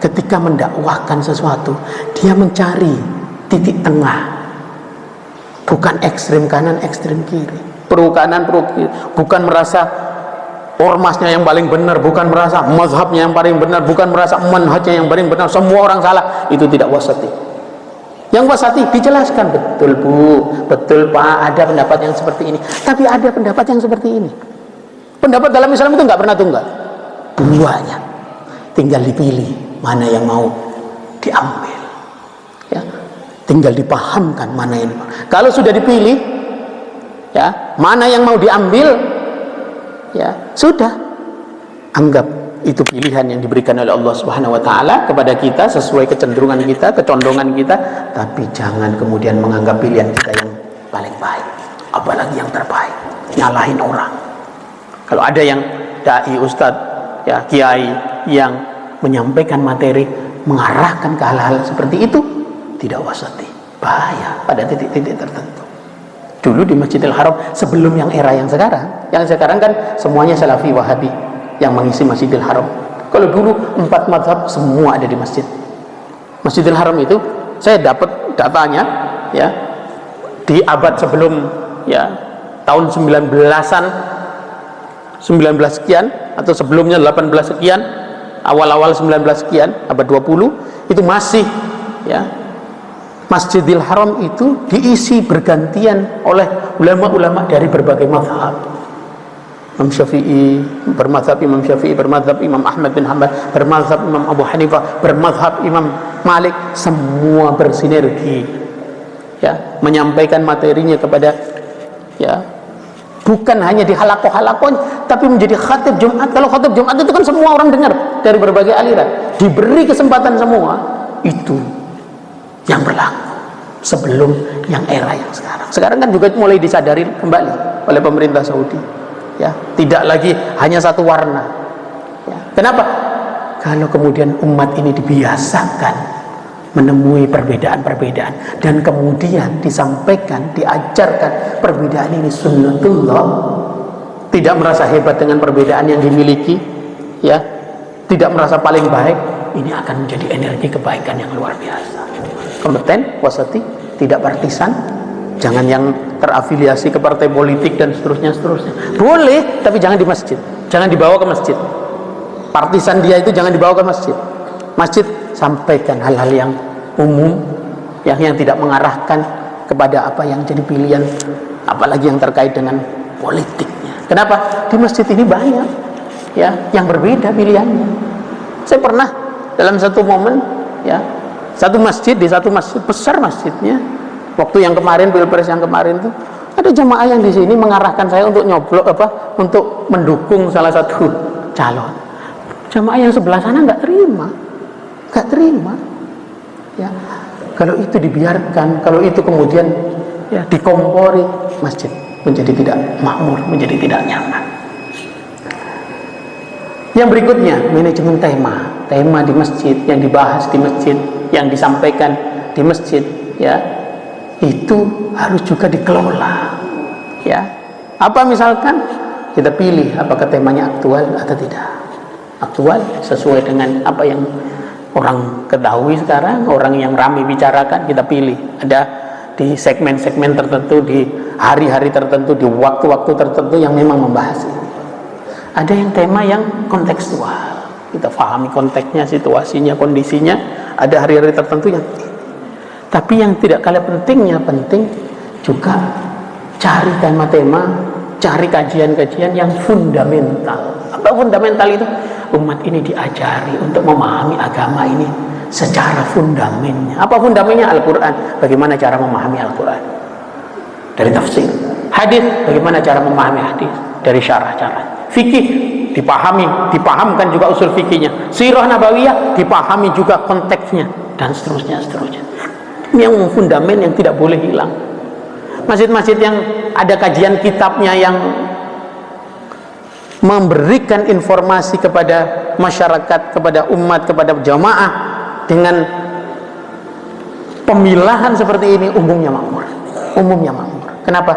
ketika mendakwahkan sesuatu, dia mencari titik tengah. Bukan ekstrem kanan, ekstrem kiri. Pro kanan, pro kiri. Bukan merasa ormasnya yang paling benar, bukan merasa mazhabnya yang paling benar, bukan merasa manhajnya yang paling benar, semua orang salah. Itu tidak wasati. Yang wasati dijelaskan, betul Bu, betul Pak, ada pendapat yang seperti ini, tapi ada pendapat yang seperti ini. Pendapat dalam Islam itu nggak pernah tunggal, duanya, tinggal dipilih mana yang mau diambil, ya, tinggal dipahamkan mana yang kalau sudah dipilih, ya, mana yang mau diambil, ya sudah, anggap itu pilihan yang diberikan oleh Allah Subhanahu wa taala kepada kita sesuai kecenderungan kita, kecondongan kita, tapi jangan kemudian menganggap pilihan kita yang paling baik, apalagi yang terbaik, nyalahin orang. Kalau ada yang dai, ustadz, ya, kiai yang menyampaikan materi mengarahkan ke hal-hal seperti itu, tidak wasati, bahaya pada titik-titik tertentu. Dulu di Masjidil Haram, sebelum yang era yang sekarang kan semuanya Salafi Wahabi yang mengisi Masjidil Haram. Kalau dulu 4 mazhab semua ada di masjid. Masjidil Haram itu saya dapat datanya, ya, di abad sebelum, ya, tahun 19-an, 19 sekian atau sebelumnya 18 sekian, awal-awal 19 sekian, abad 20 itu masih, ya, Masjidil Haram itu diisi bergantian oleh ulama-ulama dari berbagai mazhab. Imam Syafi'i, bermazhab Imam Syafi'i, bermazhab Imam Ahmad bin Hanbal, bermazhab Imam Abu Hanifah, bermazhab Imam Malik, semua bersinergi, ya, menyampaikan materinya kepada, ya, bukan hanya di halakoh-halakoh, tapi menjadi khatib Jumat. Kalau khatib Jumat itu kan semua orang dengar dari berbagai aliran, diberi kesempatan semua. Itu yang berlaku sebelum yang era yang sekarang. Sekarang kan juga mulai disadari kembali oleh pemerintah Saudi, ya, tidak lagi hanya satu warna, ya. Kenapa? Kalau kemudian umat ini dibiasakan menemui perbedaan-perbedaan dan kemudian disampaikan, diajarkan perbedaan ini sunnatullah, tidak merasa hebat dengan perbedaan yang dimiliki, ya, tidak merasa paling baik, ini akan menjadi energi kebaikan yang luar biasa. Kompeten, wasati, tidak partisan, jangan yang terafiliasi ke partai politik dan seterusnya. Boleh, tapi jangan di masjid, jangan dibawa ke masjid. Partisan dia itu jangan dibawa ke masjid. Masjid sampaikan hal-hal yang umum, yang tidak mengarahkan kepada apa yang jadi pilihan, apalagi yang terkait dengan politiknya. Kenapa? Di masjid ini banyak, ya, yang berbeda pilihannya. Saya pernah dalam satu momen, ya, satu masjid, di satu masjid besar masjidnya, waktu yang kemarin, pilpres yang kemarin tuh, ada jamaah yang di sini mengarahkan saya untuk nyoblok untuk mendukung salah satu calon. Jamaah yang sebelah sana nggak terima, ya. Kalau itu dibiarkan, kalau itu kemudian, ya, dikompori, masjid menjadi tidak makmur, menjadi tidak nyaman. Yang berikutnya, manajemen tema di masjid, yang dibahas di masjid, yang disampaikan di masjid, ya, itu harus juga dikelola, ya. Apa misalkan kita pilih apakah temanya aktual atau tidak aktual, sesuai dengan apa yang orang ketahui sekarang, orang yang ramai bicarakan, kita pilih. Ada di segmen-segmen tertentu, di hari-hari tertentu, di waktu-waktu tertentu yang memang membahas ini. Ada yang tema yang kontekstual, kita pahami konteksnya, situasinya, kondisinya. Ada hari-hari tertentu yang, tapi yang tidak kalah pentingnya, penting juga cari tema-tema, cari kajian-kajian yang fundamental. Apa fundamental itu? Umat ini diajari untuk memahami agama ini secara fundamennya. Apa fundamennya? Al-Quran. Bagaimana cara memahami Al-Quran? Dari tafsir. Hadis, bagaimana cara memahami hadis? Dari syarah-syarah. Fikih, dipahamkan juga usul fikihnya. Sirah nabawiyah, dipahami juga konteksnya, dan seterusnya. Ini yang fundament yang tidak boleh hilang. Masjid-masjid yang ada kajian kitabnya, yang memberikan informasi kepada masyarakat, kepada umat, kepada jamaah dengan pemilahan seperti ini, umumnya makmur. Kenapa?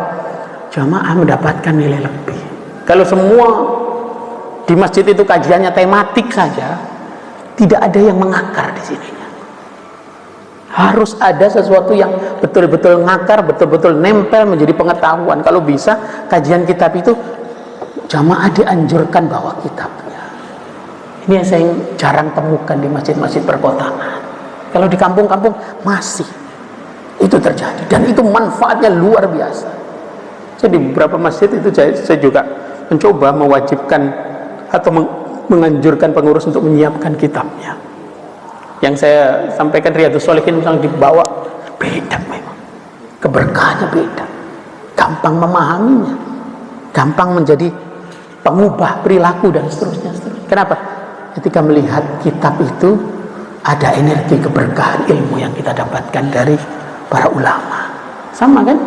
Jamaah mendapatkan nilai lebih. Kalau semua di masjid itu kajiannya tematik saja, tidak ada yang mengakar di sini. Harus ada sesuatu yang betul-betul ngakar, betul-betul nempel menjadi pengetahuan. Kalau bisa kajian kitab itu, jamaah dianjurkan bawa kitabnya. Ini yang saya jarang temukan di masjid-masjid perkotaan. Kalau di kampung-kampung masih itu terjadi, dan itu manfaatnya luar biasa. Jadi beberapa masjid itu saya juga mencoba mewajibkan atau menganjurkan pengurus untuk menyiapkan kitabnya. Yang saya sampaikan Riyadhus Shalihin misalnya dibawa, beda memang, keberkahannya beda, gampang memahaminya, gampang menjadi pengubah perilaku dan seterusnya. Kenapa? Ketika melihat kitab itu ada energi keberkahan ilmu yang kita dapatkan dari para ulama. Sama kan?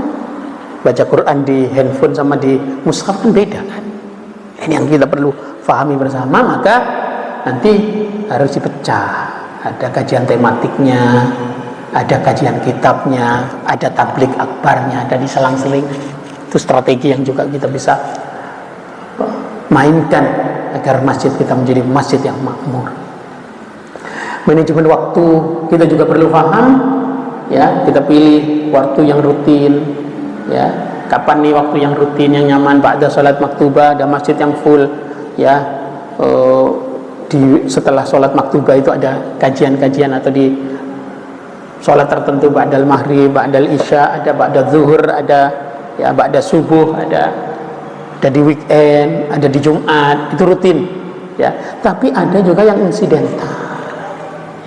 Baca Quran di handphone sama di mushaf kan beda kan? Ini yang kita perlu fahami bersama. Maka nanti harus dipecah. Ada kajian tematiknya, ada kajian kitabnya, ada tablik akbarnya, ada diselang-seling. Itu strategi yang juga kita bisa mainkan agar masjid kita menjadi masjid yang makmur. Manajemen waktu kita juga perlu paham, ya. Kita pilih waktu yang rutin, ya. Kapan nih waktu yang rutin, yang nyaman? Ba'da salat maktubah, ada masjid yang full, ya. Setelah sholat maktubah itu ada kajian-kajian, atau di sholat tertentu, ba'dal maghrib, ba'dal isya, ada ba'dal zuhur, ada, ya, ba'da subuh, ada ada di weekend, ada di Jumat, itu rutin, ya. Tapi ada juga yang insidental,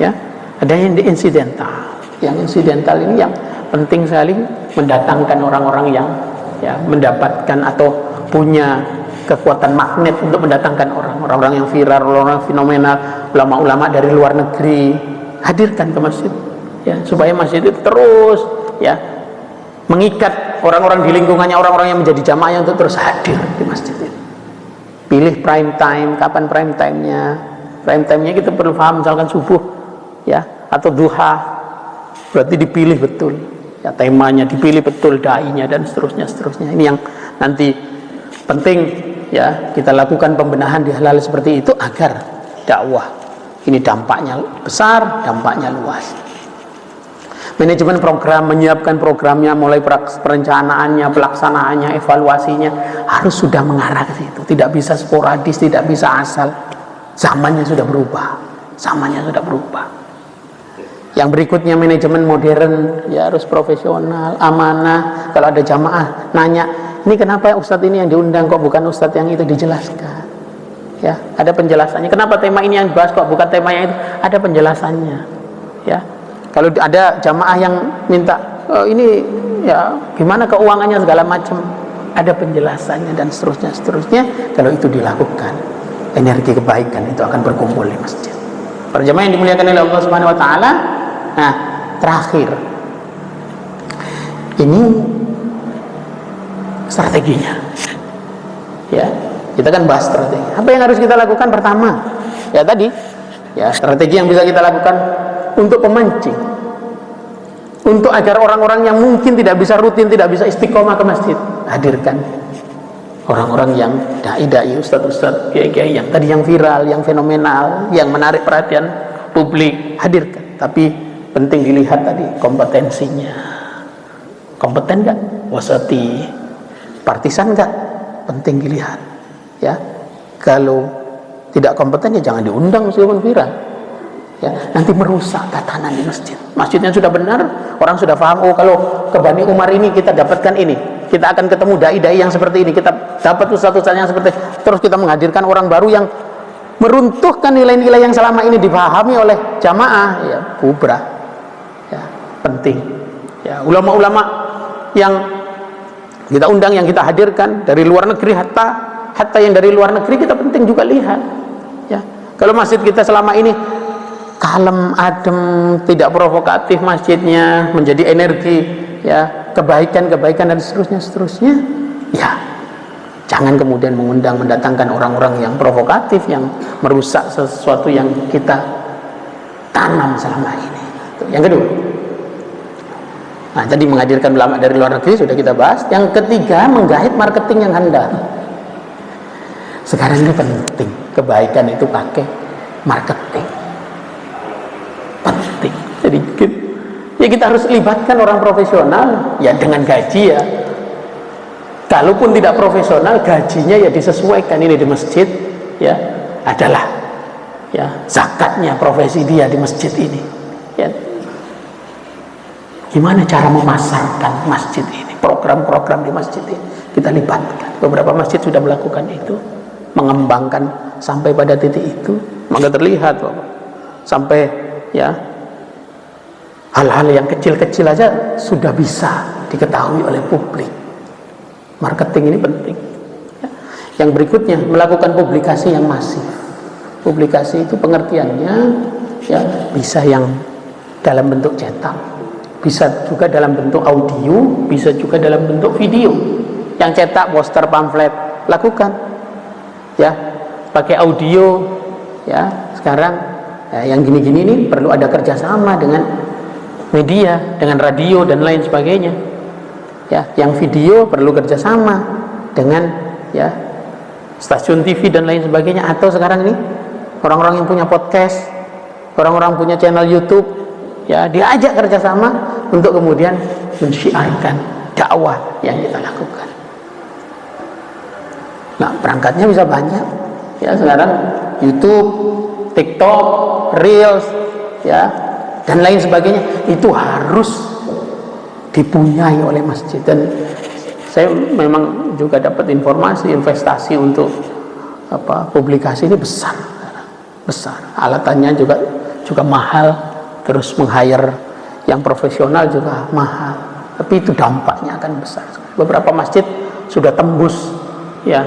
ya. Ada yang insidental. Yang insidental ini yang penting sekali mendatangkan orang-orang yang ya mendapatkan atau punya kekuatan magnet untuk mendatangkan orang-orang yang viral, orang-orang fenomenal, ulama-ulama dari luar negeri, hadirkan ke masjid, ya, supaya masjid itu terus ya mengikat orang-orang di lingkungannya, orang-orang yang menjadi jamaahnya untuk terus hadir di masjid itu. Pilih prime time, kapan prime time-nya? Prime time-nya kita perlu paham, misalkan subuh, ya, atau duha, berarti dipilih betul, ya, temanya dipilih betul, dai-nya dan seterusnya. Ini yang nanti penting, ya, kita lakukan pembenahan di hal-hal seperti itu agar dakwah ini dampaknya besar, dampaknya luas. Manajemen program, menyiapkan programnya, mulai perencanaannya, pelaksanaannya, evaluasinya harus sudah mengarah ke situ. Tidak bisa sporadis, tidak bisa asal. Zamannya sudah berubah. Yang berikutnya manajemen modern, ya harus profesional, amanah. Kalau ada jamaah nanya, ini kenapa ya Ustadz ini yang diundang kok bukan Ustadz yang itu, dijelaskan. Ya, ada penjelasannya. Kenapa tema ini yang dibahas kok bukan tema yang itu? Ada penjelasannya. Ya. Kalau ada jamaah yang minta ini ya gimana keuangannya segala macam, ada penjelasannya dan seterusnya. Kalau itu dilakukan, energi kebaikan itu akan berkumpul di masjid. Para jamaah yang dimuliakan oleh Allah Subhanahu wa taala. Nah, terakhir. Ini strateginya. Ya, kita kan bahas strategi. Apa yang harus kita lakukan pertama? Ya tadi, ya strategi yang bisa kita lakukan untuk pemancing, untuk agar orang-orang yang mungkin tidak bisa rutin, tidak bisa istiqomah ke masjid, hadirkan orang-orang yang dai-dai, ustadz-ustadz, kiai-kiai yang tadi yang viral, yang fenomenal, yang menarik perhatian publik, hadirkan. Tapi penting dilihat tadi kompetensinya, kompeten nggak, wasati, partisan nggak, penting dilihat. Ya, kalau tidak kompeten ya jangan diundang meskipun viral. Ya, nanti merusak tatanan di masjid. Masjidnya sudah benar, orang sudah paham, oh kalau ke Bani Umar ini kita dapatkan ini, kita akan ketemu dai-dai yang seperti ini, kita dapat ustadz-ustadz yang seperti, terus kita menghadirkan orang baru yang meruntuhkan nilai-nilai yang selama ini dipahami oleh jamaah, ya bubrah. Ya, penting. Ya, ulama-ulama yang kita undang, yang kita hadirkan dari luar negeri, hatta yang dari luar negeri kita penting juga lihat. Ya, kalau masjid kita selama ini kalem, adem, tidak provokatif masjidnya, menjadi energi, ya kebaikan dan seterusnya, ya jangan kemudian mendatangkan orang-orang yang provokatif, yang merusak sesuatu yang kita tanam selama ini. Yang kedua, nah tadi menghadirkan ulama dari luar negeri sudah kita bahas. Yang ketiga, menggait marketing yang handal. Sekarang ini penting, kebaikan itu pakai marketing. Penting. Jadi ya kita harus libatkan orang profesional, ya dengan gaji, ya kalaupun tidak profesional gajinya ya disesuaikan. Ini di masjid ya adalah ya zakatnya profesi dia di masjid ini, ya gimana cara memasarkan masjid ini, program-program di masjid ini kita libatkan. Beberapa masjid sudah melakukan itu, mengembangkan sampai pada titik itu, maka terlihat sampai ya hal-hal yang kecil-kecil aja sudah bisa diketahui oleh publik. Marketing ini penting. Ya. Yang berikutnya, melakukan publikasi yang masif. Publikasi itu pengertiannya ya bisa yang dalam bentuk cetak, bisa juga dalam bentuk audio, bisa juga dalam bentuk video. Yang cetak, poster, pamflet, lakukan. Ya, pakai audio. Ya, sekarang yang gini-gini ini perlu ada kerjasama dengan media, dengan radio dan lain sebagainya. Ya, yang video perlu kerjasama dengan ya stasiun TV dan lain sebagainya. Atau sekarang ini orang-orang yang punya podcast, orang-orang punya channel YouTube, ya diajak kerjasama untuk kemudian mensyiarkan dakwah yang kita lakukan. Nah, perangkatnya bisa banyak. Ya, sekarang YouTube, TikTok, Reels, ya dan lain sebagainya itu harus dipunyai oleh masjid. Dan saya memang juga dapat informasi investasi untuk publikasi ini besar, alatannya juga mahal, terus meng-hire yang profesional juga mahal, tapi itu dampaknya akan besar. Beberapa masjid sudah tembus ya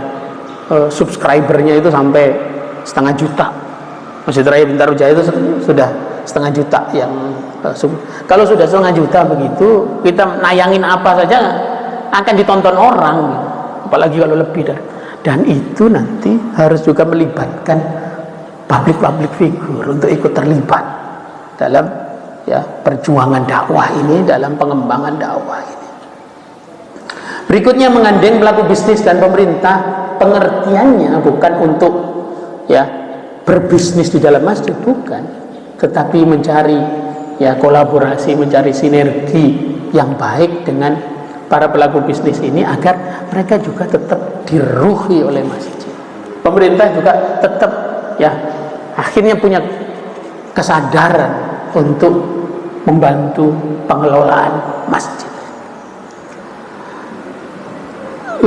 subscribernya itu sampai 500 juta. Masjid Raya Bintaro Jaya itu sudah 500 juta yang kalau sudah 500 juta begitu, kita nayangin apa saja akan ditonton orang, apalagi kalau lebih dari. Dan itu nanti harus juga melibatkan public figure untuk ikut terlibat dalam perjuangan dakwah ini, dalam pengembangan dakwah ini. Berikutnya, menggandeng pelaku bisnis dan pemerintah. Pengertiannya bukan untuk berbisnis di dalam masjid, bukan, tetapi mencari kolaborasi, mencari sinergi yang baik dengan para pelaku bisnis ini agar mereka juga tetap diruhi oleh masjid. Pemerintah juga tetap akhirnya punya kesadaran untuk membantu pengelolaan masjid.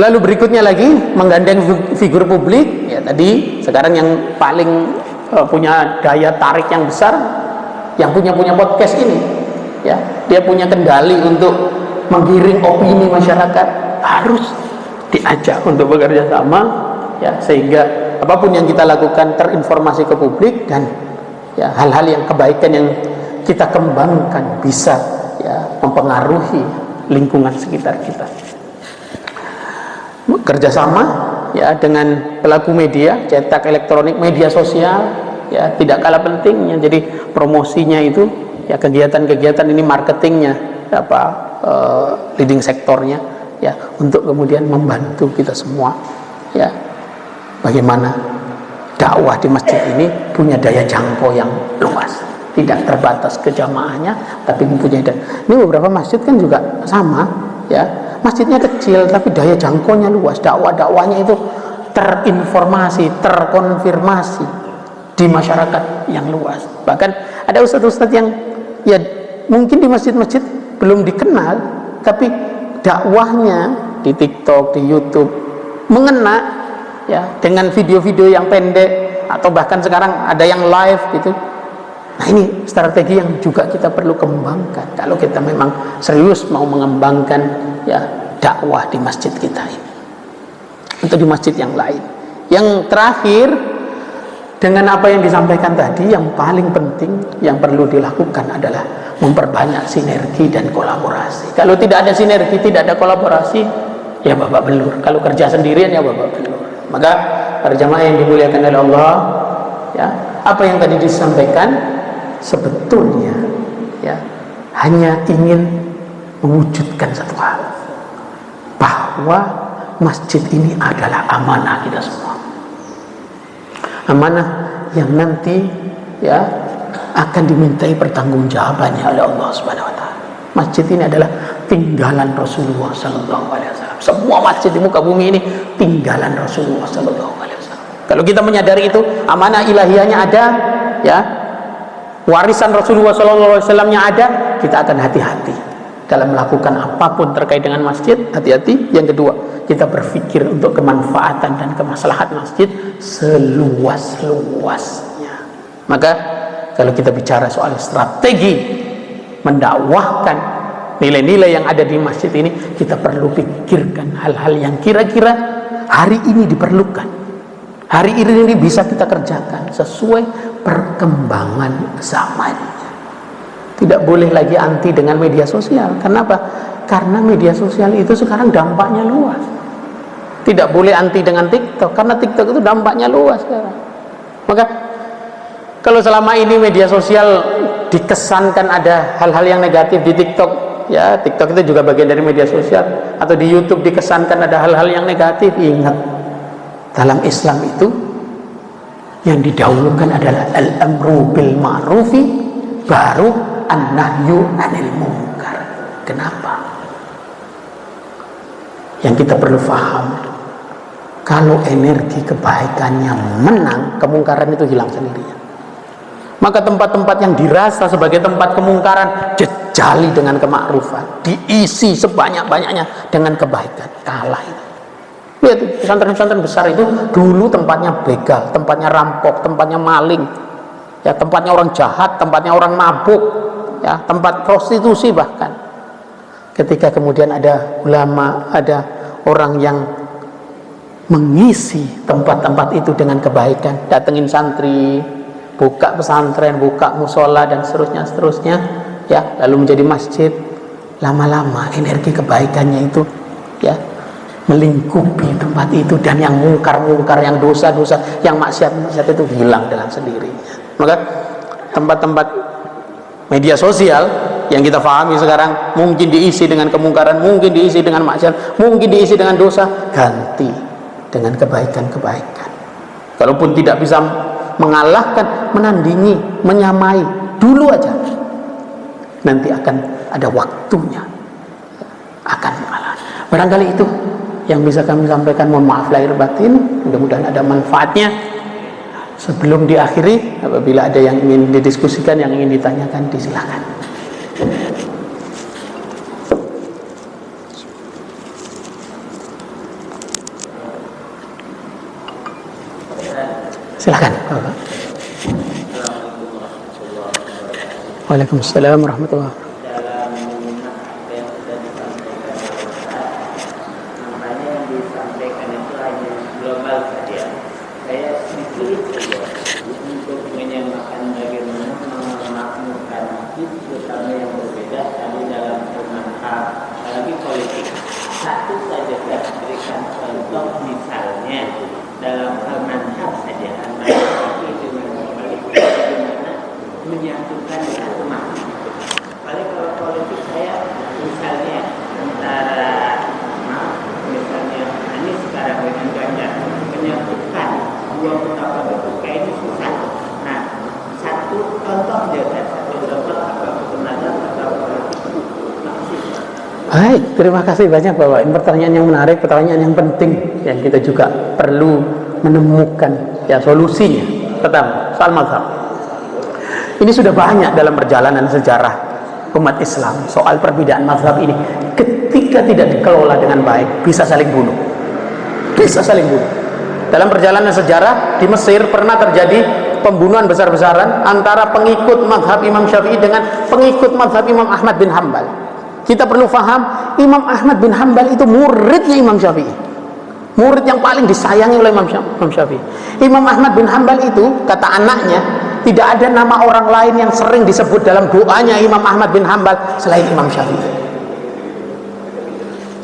Lalu berikutnya lagi, menggandeng figur publik. Tadi sekarang yang paling punya daya tarik yang besar, yang punya podcast ini, dia punya kendali untuk menggiring opini masyarakat, harus diajak untuk bekerja sama, sehingga apapun yang kita lakukan terinformasi ke publik, dan hal-hal yang kebaikan yang kita kembangkan bisa mempengaruhi lingkungan sekitar kita. Kerjasama dengan pelaku media, cetak, elektronik, media sosial, tidak kalah pentingnya. Jadi promosinya itu kegiatan-kegiatan ini, marketingnya leading sektornya untuk kemudian membantu kita semua bagaimana dakwah di masjid ini punya daya jangkau yang luas, tidak terbatas ke jamaahnya, tapi mempunyai ini beberapa masjid kan juga sama masjidnya kecil tapi daya jangkaunya luas, dakwahnya itu terinformasi, terkonfirmasi di masyarakat yang luas. Bahkan ada ustadz-ustadz yang mungkin di masjid-masjid belum dikenal, tapi dakwahnya di TikTok, di YouTube mengena dengan video-video yang pendek, atau bahkan sekarang ada yang live gitu. Nah, ini strategi yang juga kita perlu kembangkan kalau kita memang serius mau mengembangkan dakwah di masjid kita ini atau di masjid yang lain. Yang terakhir, dengan apa yang disampaikan tadi, yang paling penting yang perlu dilakukan adalah memperbanyak sinergi dan kolaborasi. Kalau tidak ada sinergi, tidak ada kolaborasi, babak belur. Kalau kerja sendirian babak belur. Maka para jamaah yang dimuliakan oleh Allah, apa yang tadi disampaikan sebetulnya hanya ingin mewujudkan satu hal, bahwa masjid ini adalah amanah kita semua. Amanah yang nanti akan dimintai pertanggungjawabannya oleh Allah Subhanahu wa taala. Masjid ini adalah tinggalan Rasulullah sallallahu alaihi wasallam. Semua masjid di muka bumi ini tinggalan Rasulullah sallallahu alaihi wasallam. Kalau kita menyadari itu, amanah ilahiyahnya ada, warisan Rasulullah sallallahu alaihi wasallamnya ada, kita akan hati-hati dalam melakukan apapun terkait dengan masjid. Hati-hati. Yang kedua, kita berpikir untuk kemanfaatan dan kemaslahatan masjid seluas-luasnya. Maka kalau kita bicara soal strategi mendakwahkan nilai-nilai yang ada di masjid ini, kita perlu pikirkan hal-hal yang kira-kira hari ini diperlukan, hari ini bisa kita kerjakan sesuai perkembangan zamannya. Tidak boleh lagi anti dengan media sosial. Kenapa? Karena media sosial itu sekarang dampaknya luas. Tidak boleh anti dengan TikTok, karena TikTok itu dampaknya luas sekarang. Maka kalau selama ini media sosial dikesankan ada hal-hal yang negatif di TikTok, TikTok itu juga bagian dari media sosial, atau di YouTube dikesankan ada hal-hal yang negatif, ingat, dalam Islam itu yang didahulukan adalah al-amru bil ma'rufi, baru an-nahyu anil munkar. Kenapa? Yang kita perlu paham, kalau energi kebaikannya menang, kemungkaran itu hilang sendirian. Maka tempat-tempat yang dirasa sebagai tempat kemungkaran, jali dengan kemakrufan, diisi sebanyak-banyaknya dengan kebaikan, kalah itu. Lihat pesantren-pesantren besar itu dulu tempatnya begal, tempatnya rampok, tempatnya maling, ya tempatnya orang jahat, tempatnya orang mabuk, ya tempat prostitusi bahkan. Ketika kemudian ada ulama, ada orang yang mengisi tempat-tempat itu dengan kebaikan, datengin santri, buka pesantren, buka musola dan seterusnya, ya lalu menjadi masjid. Lama-lama energi kebaikannya itu, ya melingkupi tempat itu, dan yang mungkar-mungkar, yang dosa-dosa, yang maksiat-maksiat itu hilang dengan sendirinya. Maka tempat-tempat media sosial yang kita pahami sekarang mungkin diisi dengan kemungkaran, mungkin diisi dengan maksiat, mungkin diisi dengan dosa, ganti dengan kebaikan-kebaikan. Kalaupun tidak bisa mengalahkan, menandingi, menyamai, dulu aja, nanti akan ada waktunya akan mengalah. Barangkali itu yang bisa kami sampaikan. Mohon maaf lahir batin, mudah-mudahan ada manfaatnya. Sebelum diakhiri, apabila ada yang ingin didiskusikan, yang ingin ditanyakan, disilakan. Silakan, Bapak. Waalaikumsalam warahmatullahi wabarakatuh. Baik, terima kasih banyak Bapak. Ini pertanyaan yang menarik, pertanyaan yang penting, yang kita juga perlu menemukan ya solusinya. Pertama, soal mazhab. Ini sudah banyak dalam perjalanan sejarah umat Islam soal perbedaan mazhab ini. Ketika tidak dikelola dengan baik, bisa saling bunuh. Bisa saling bunuh. Dalam perjalanan sejarah di Mesir pernah terjadi pembunuhan besar-besaran antara pengikut mazhab Imam Syafi'i dengan pengikut mazhab Imam Ahmad bin Hambal. Kita perlu faham, Imam Ahmad bin Hambal itu muridnya Imam Syafi'i, murid yang paling disayangi oleh Imam Syafi'i. Imam Ahmad bin Hambal itu, kata anaknya, tidak ada nama orang lain yang sering disebut dalam doanya Imam Ahmad bin Hambal selain Imam Syafi'i.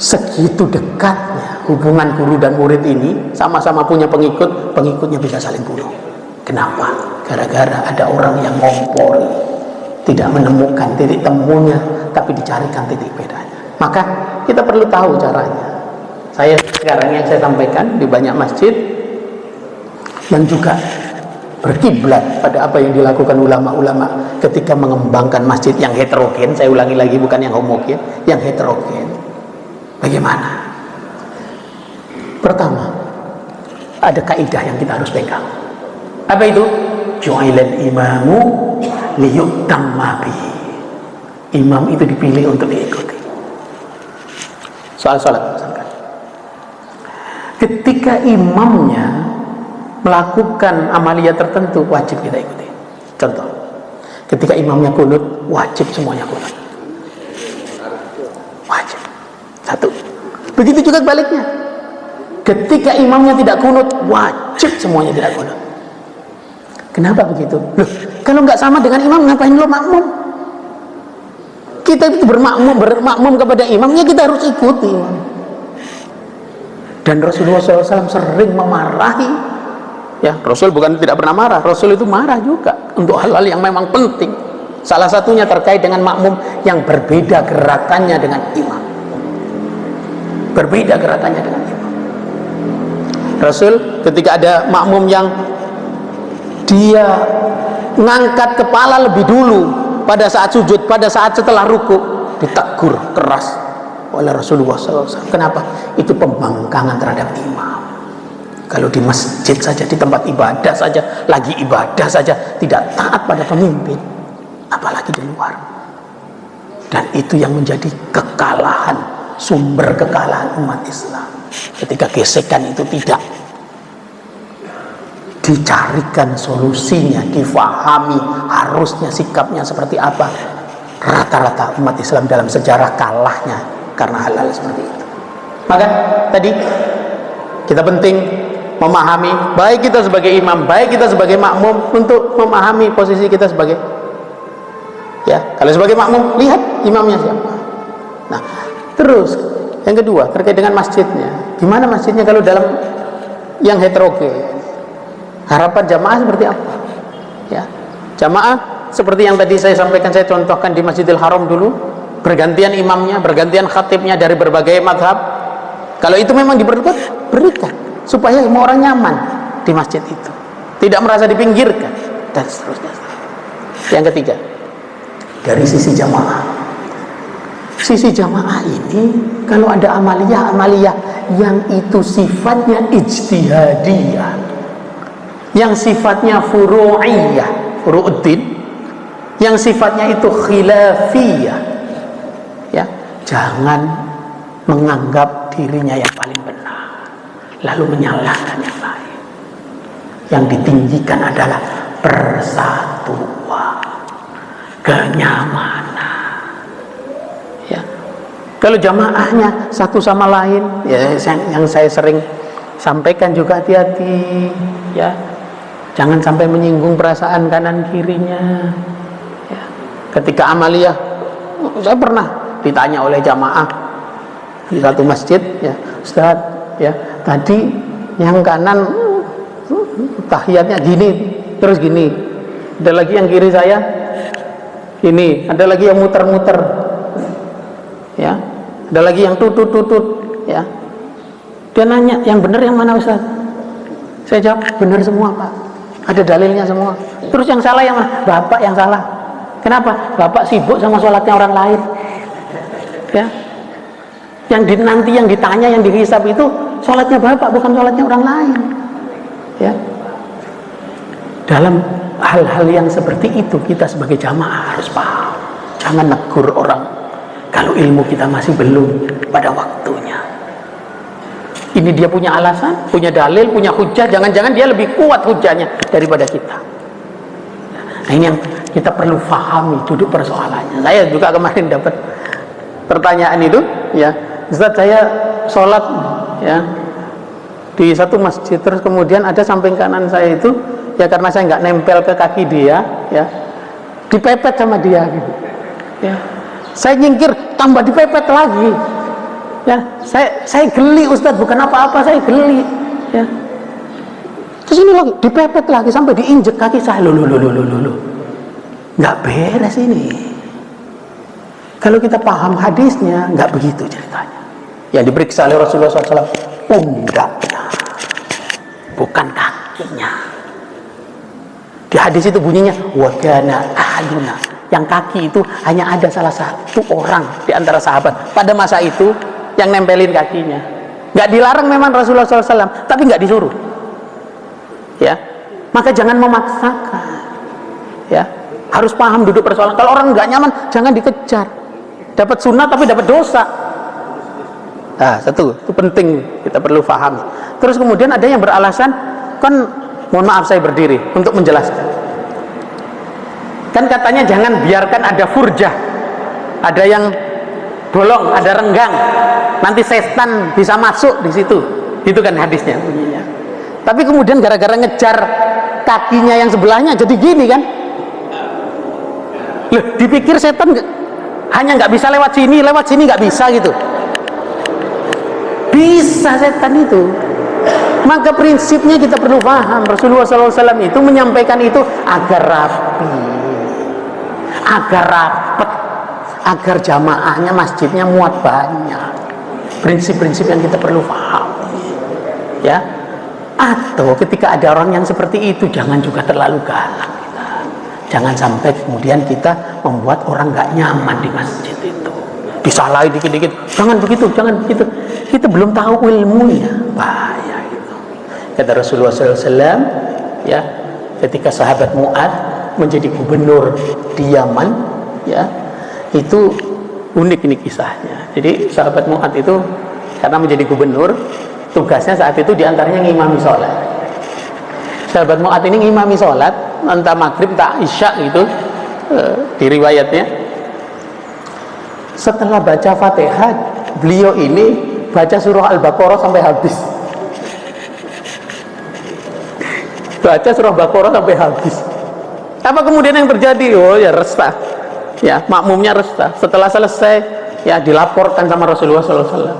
Segitu dekatnya hubungan guru dan murid ini, sama-sama punya pengikut, pengikutnya bisa saling bunuh. Kenapa? Gara-gara ada orang yang ngompol, tidak menemukan titik temunya, tapi dicarikan titik bedanya. Maka kita perlu tahu caranya. Saya sekarang yang saya sampaikan di banyak masjid, dan juga berkiblat pada apa yang dilakukan ulama-ulama ketika mengembangkan masjid yang heterogen. Saya ulangi lagi, bukan yang homogen, yang heterogen. Bagaimana? Pertama, ada kaidah yang kita harus pegang. Apa itu? Ju'ilal imamu liyutamma bihi. Imam itu dipilih untuk diikuti. Soal salat misalkan, ketika imamnya melakukan amalia tertentu, wajib kita ikuti. Contoh, ketika imamnya kunut, wajib semuanya kunut, wajib. Satu. Begitu juga sebaliknya, ketika imamnya tidak kunut, wajib semuanya tidak kunut. Kenapa begitu? Loh, kalau nggak sama dengan imam, ngapain lo makmum? Kita itu bermakmum kepada imamnya, kita harus ikuti imam. Dan Rasulullah SAW sering memarahi, ya Rasul bukan tidak pernah marah, Rasul itu marah juga untuk hal-hal yang memang penting. Salah satunya terkait dengan makmum yang berbeda gerakannya dengan imam, berbeda gerakannya dengan imam. Rasul ketika ada makmum yang dia ngangkat kepala lebih dulu pada saat sujud, pada saat setelah ruku, ditegur keras oleh Rasulullah SAW. Kenapa? Itu pembangkangan terhadap imam. Kalau di masjid saja, di tempat ibadah saja, lagi ibadah saja tidak taat pada pemimpin, apalagi di luar. Dan itu yang menjadi kekalahan, sumber kekalahan umat Islam. Ketika gesekan itu tidak dicarikan solusinya, difahami harusnya sikapnya seperti apa, rata-rata umat Islam dalam sejarah kalahnya karena hal-hal seperti itu. Maka tadi kita penting memahami, baik kita sebagai imam, baik kita sebagai makmum, untuk memahami posisi kita sebagai, ya, kalau sebagai makmum lihat imamnya siapa. Nah, terus yang kedua terkait dengan masjidnya, gimana masjidnya kalau dalam yang heterogen? Harapan jamaah seperti apa? Ya, jamaah seperti yang tadi saya sampaikan, saya contohkan di Masjidil Haram dulu, bergantian imamnya, bergantian khatibnya dari berbagai mazhab. Kalau itu memang diperlukan, berikan supaya semua orang nyaman di masjid itu, tidak merasa dipinggirkan, dan seterusnya. Yang ketiga, dari sisi jamaah. Sisi jamaah ini, kalau ada amaliyah yang itu sifatnya ijtihadiyah, yang sifatnya furu'iyah, furu'uddin, yang sifatnya itu khilafiyah, ya, jangan menganggap dirinya yang paling benar lalu menyalahkan yang lain. Yang ditinggikan adalah persatuan, kenyamanan, ya. Kalau jamaahnya satu sama lain, ya, yang saya sering sampaikan juga, hati-hati, ya, jangan sampai menyinggung perasaan kanan kirinya, ya. Ketika amaliyah, saya pernah ditanya oleh jamaah di satu masjid, ya, Ustaz, ya, tadi yang kanan tahiyatnya gini terus gini, ada lagi yang kiri saya ini, ada lagi yang muter-muter, ya, ada lagi yang tutut, ya. Dia nanya, yang benar yang mana Ustaz? Saya jawab, benar semua Pak, ada dalilnya semua. Terus yang salah yang mana? Bapak yang salah. Kenapa? Bapak sibuk sama sholatnya orang lain, ya. Nanti yang ditanya, yang dihisab itu sholatnya Bapak, bukan sholatnya orang lain, ya. Dalam hal-hal yang seperti itu, kita sebagai jamaah harus paham. Jangan negur orang kalau ilmu kita masih belum pada waktunya. Ini dia punya alasan, punya dalil, punya hujah, jangan-jangan dia lebih kuat hujahnya daripada kita. Nah, ini yang kita perlu pahami duduk persoalannya. Saya juga kemarin dapat pertanyaan itu, ya, Ustaz, saya sholat, ya, di satu masjid, terus kemudian ada samping kanan saya itu, ya, karena saya nggak nempel ke kaki dia, ya, dipepet sama dia, gitu, ya. Saya nyingkir, tambah dipepet lagi. Ya, saya geli Ustaz, bukan apa-apa, saya geli, ya. Terus ini lagi dipepet lagi sampai diinjek kaki saya. Loh, nggak beres ini. Kalau kita paham hadisnya, nggak begitu ceritanya. Yang diperiksa oleh Rasulullah SAW pundaknya, bukan kakinya. Di hadis itu bunyinya wadana ahaduna, yang kaki itu hanya ada salah satu orang di antara sahabat pada masa itu yang nempelin kakinya. Nggak dilarang memang Rasulullah SAW, tapi nggak disuruh, ya. Maka jangan memaksakan, ya. Harus paham duduk persoalan. Kalau orang nggak nyaman, jangan dikejar. Dapat sunnah tapi dapat dosa. Nah, satu itu penting, kita perlu paham. Terus kemudian ada yang beralasan, kan, mohon maaf saya berdiri untuk menjelaskan. Kan katanya jangan biarkan ada furjah, ada yang bolong, ada renggang, nanti setan bisa masuk di situ. Itu kan hadisnya bunyinya. Tapi kemudian gara-gara ngejar kakinya yang sebelahnya jadi gini kan. Loh, dipikir setan hanya nggak bisa lewat sini nggak bisa gitu. Bisa setan itu. Maka prinsipnya kita perlu paham. Rasulullah SAW itu menyampaikan itu agar rapi, agar rapat, agar jamaahnya, masjidnya muat banyak. Prinsip-prinsip yang kita perlu paham, ya. Atau ketika ada orang yang seperti itu, jangan juga terlalu galak kita. Jangan sampai kemudian kita membuat orang nggak nyaman di masjid itu, disalahin dikit-dikit. Jangan begitu, jangan begitu. Kita belum tahu ilmunya, bahaya itu. Kata Rasulullah SAW, ya, ketika sahabat Mu'ad menjadi gubernur di Yaman, ya, itu Unik ini kisahnya. Jadi sahabat Mu'adz itu karena menjadi gubernur, tugasnya saat itu diantaranya ngimami sholat. Sahabat Mu'adz ini ngimami sholat, entah maghrib, entah isya gitu, di riwayatnya. Setelah baca Fatihah, beliau ini baca surah Al-Baqarah sampai habis. Baca surah Al-Baqarah sampai habis. Apa kemudian yang terjadi? Oh ya, resah. Ya, makmumnya resah. Setelah selesai, ya dilaporkan sama Rasulullah SAW.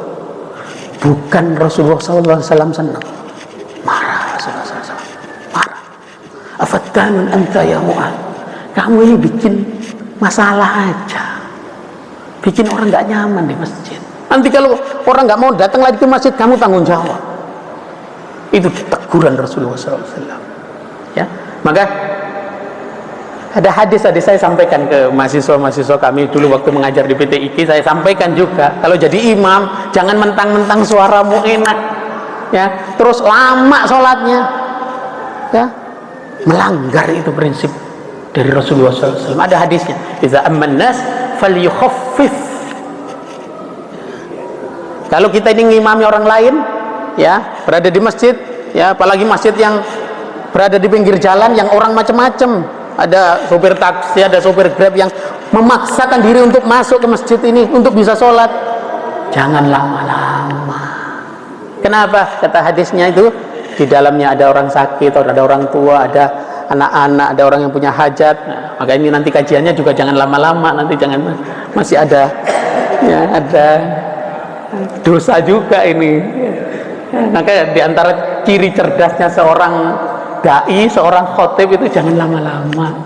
Bukan Rasulullah SAW senang, marah. Rasulullah SAW marah. Afattanun anta ya Mu'adz, kamu ini bikin masalah aja, bikin orang nggak nyaman di masjid. Nanti kalau orang nggak mau datang lagi ke masjid, kamu tanggung jawab. Itu teguran Rasulullah SAW. Ya, maka ada hadis tadi saya sampaikan ke mahasiswa-mahasiswa kami dulu waktu mengajar di PTIK, saya sampaikan juga kalau jadi imam jangan mentang-mentang suaramu enak, ya terus lama sholatnya, ya melanggar itu prinsip dari Rasulullah SAW. Ada hadisnya, iza amman nas falyukhaffif. Kalau kita ini ngimami orang lain, ya berada di masjid, ya apalagi masjid yang berada di pinggir jalan yang orang macam-macam, ada sopir taksi, ada sopir grab yang memaksakan diri untuk masuk ke masjid ini untuk bisa sholat, jangan lama-lama. Kenapa? Kata hadisnya itu di dalamnya ada orang sakit, atau ada orang tua, ada anak-anak, ada orang yang punya hajat. Nah, maka ini nanti kajiannya juga jangan lama-lama, nanti jangan, masih ada, ya ada dosa juga ini. Maka diantara ciri cerdasnya seorang dai, seorang khotib itu jangan lama-lama,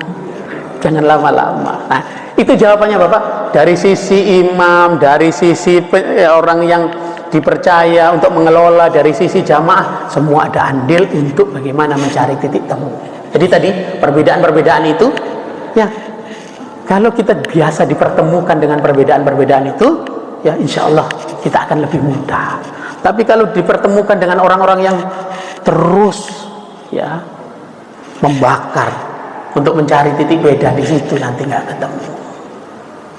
jangan lama-lama. Nah itu jawabannya Bapak, dari sisi imam, dari sisi orang yang dipercaya untuk mengelola, dari sisi jamaah, semua ada andil untuk bagaimana mencari titik temu. Jadi tadi perbedaan-perbedaan itu, ya kalau kita biasa dipertemukan dengan perbedaan-perbedaan itu, ya insya Allah kita akan lebih mudah. Tapi kalau dipertemukan dengan orang-orang yang terus ya membakar untuk mencari titik beda, di situ nanti nggak ketemu.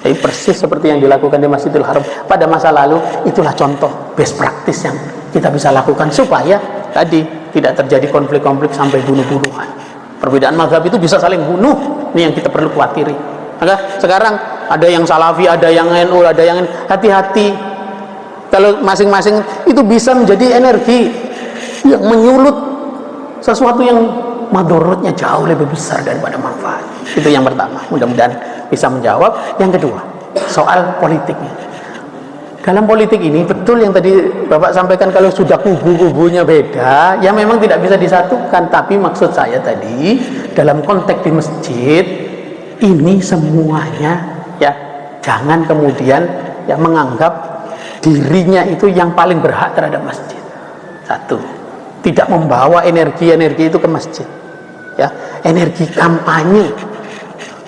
Jadi persis seperti yang dilakukan di Masjidil Haram pada masa lalu, itulah contoh best practice yang kita bisa lakukan supaya tadi tidak terjadi konflik-konflik sampai bunuh-bunuhan. Perbedaan mazhab itu bisa saling bunuh, ini yang kita perlu khawatiri. Maka sekarang ada yang Salafi, ada yang NU, ada yang hati-hati. Kalau masing-masing itu bisa menjadi energi yang menyulut sesuatu yang madorotnya jauh lebih besar daripada manfaat. Itu yang pertama, mudah-mudahan bisa menjawab. Yang kedua, soal politiknya. Dalam politik ini betul yang tadi Bapak sampaikan, kalau sudah kubu-kubunya beda, ya memang tidak bisa disatukan. Tapi maksud saya tadi dalam konteks di masjid ini semuanya, ya jangan kemudian ya menganggap dirinya itu yang paling berhak terhadap masjid. Satu, tidak membawa energi-energi itu ke masjid, ya energi kampanye.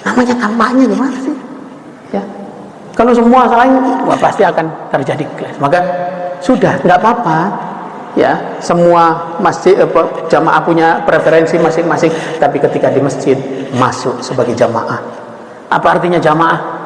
Namanya kampanye gimana sih, ya kalau semua saling, wah pasti akan terjadi clash. Maka sudah nggak apa-apa, ya semua masjid jamaah punya preferensi masing-masing, tapi ketika di masjid masuk sebagai jamaah. Apa artinya jamaah?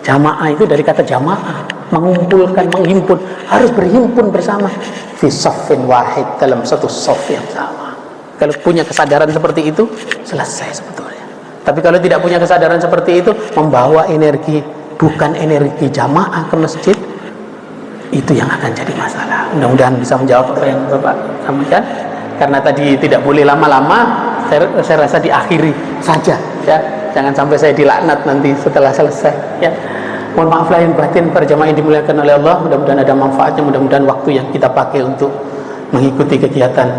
Jamaah itu dari kata jamaah, mengumpulkan, menghimpun, harus berhimpun bersama fi shaffin wahid, dalam satu shaf yang sama. Kalau punya kesadaran seperti itu, selesai sebetulnya. Tapi kalau tidak punya kesadaran seperti itu, membawa energi bukan energi jamaah ke masjid, itu yang akan jadi masalah. Mudah-mudahan bisa menjawab apa yang Bapak sampaikan. Karena tadi tidak boleh lama-lama, saya rasa diakhiri saja, ya. Jangan sampai saya dilaknat nanti setelah selesai, ya. Mohon maaf lahir batin para jamaah yang dimuliakan oleh Allah. Mudah-mudahan ada manfaatnya, mudah-mudahan waktu yang kita pakai untuk mengikuti kegiatan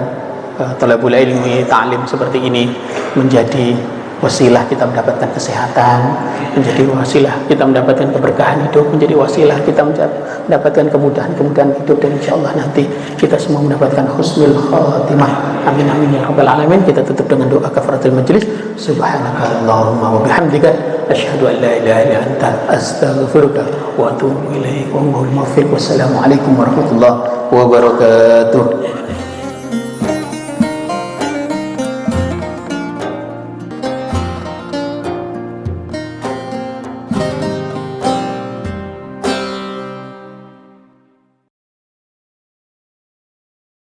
thalabul ilmi, ta'lim seperti ini menjadi wasilah kita mendapatkan kesehatan, menjadi wasilah kita mendapatkan keberkahan hidup, menjadi wasilah kita mendapatkan kemudahan-kemudahan hidup, dan insyaallah nanti kita semua mendapatkan husnul khatimah. Amin amin ya rabbal alamin. Kita tutup dengan doa kafaratul majlis. Subhanakallahumma wa bihamdika asyhadu an la ilaha illa anta astaghfiruka wa atubu ilaik. Wassalamualaikum warahmatullahi wabarakatuh.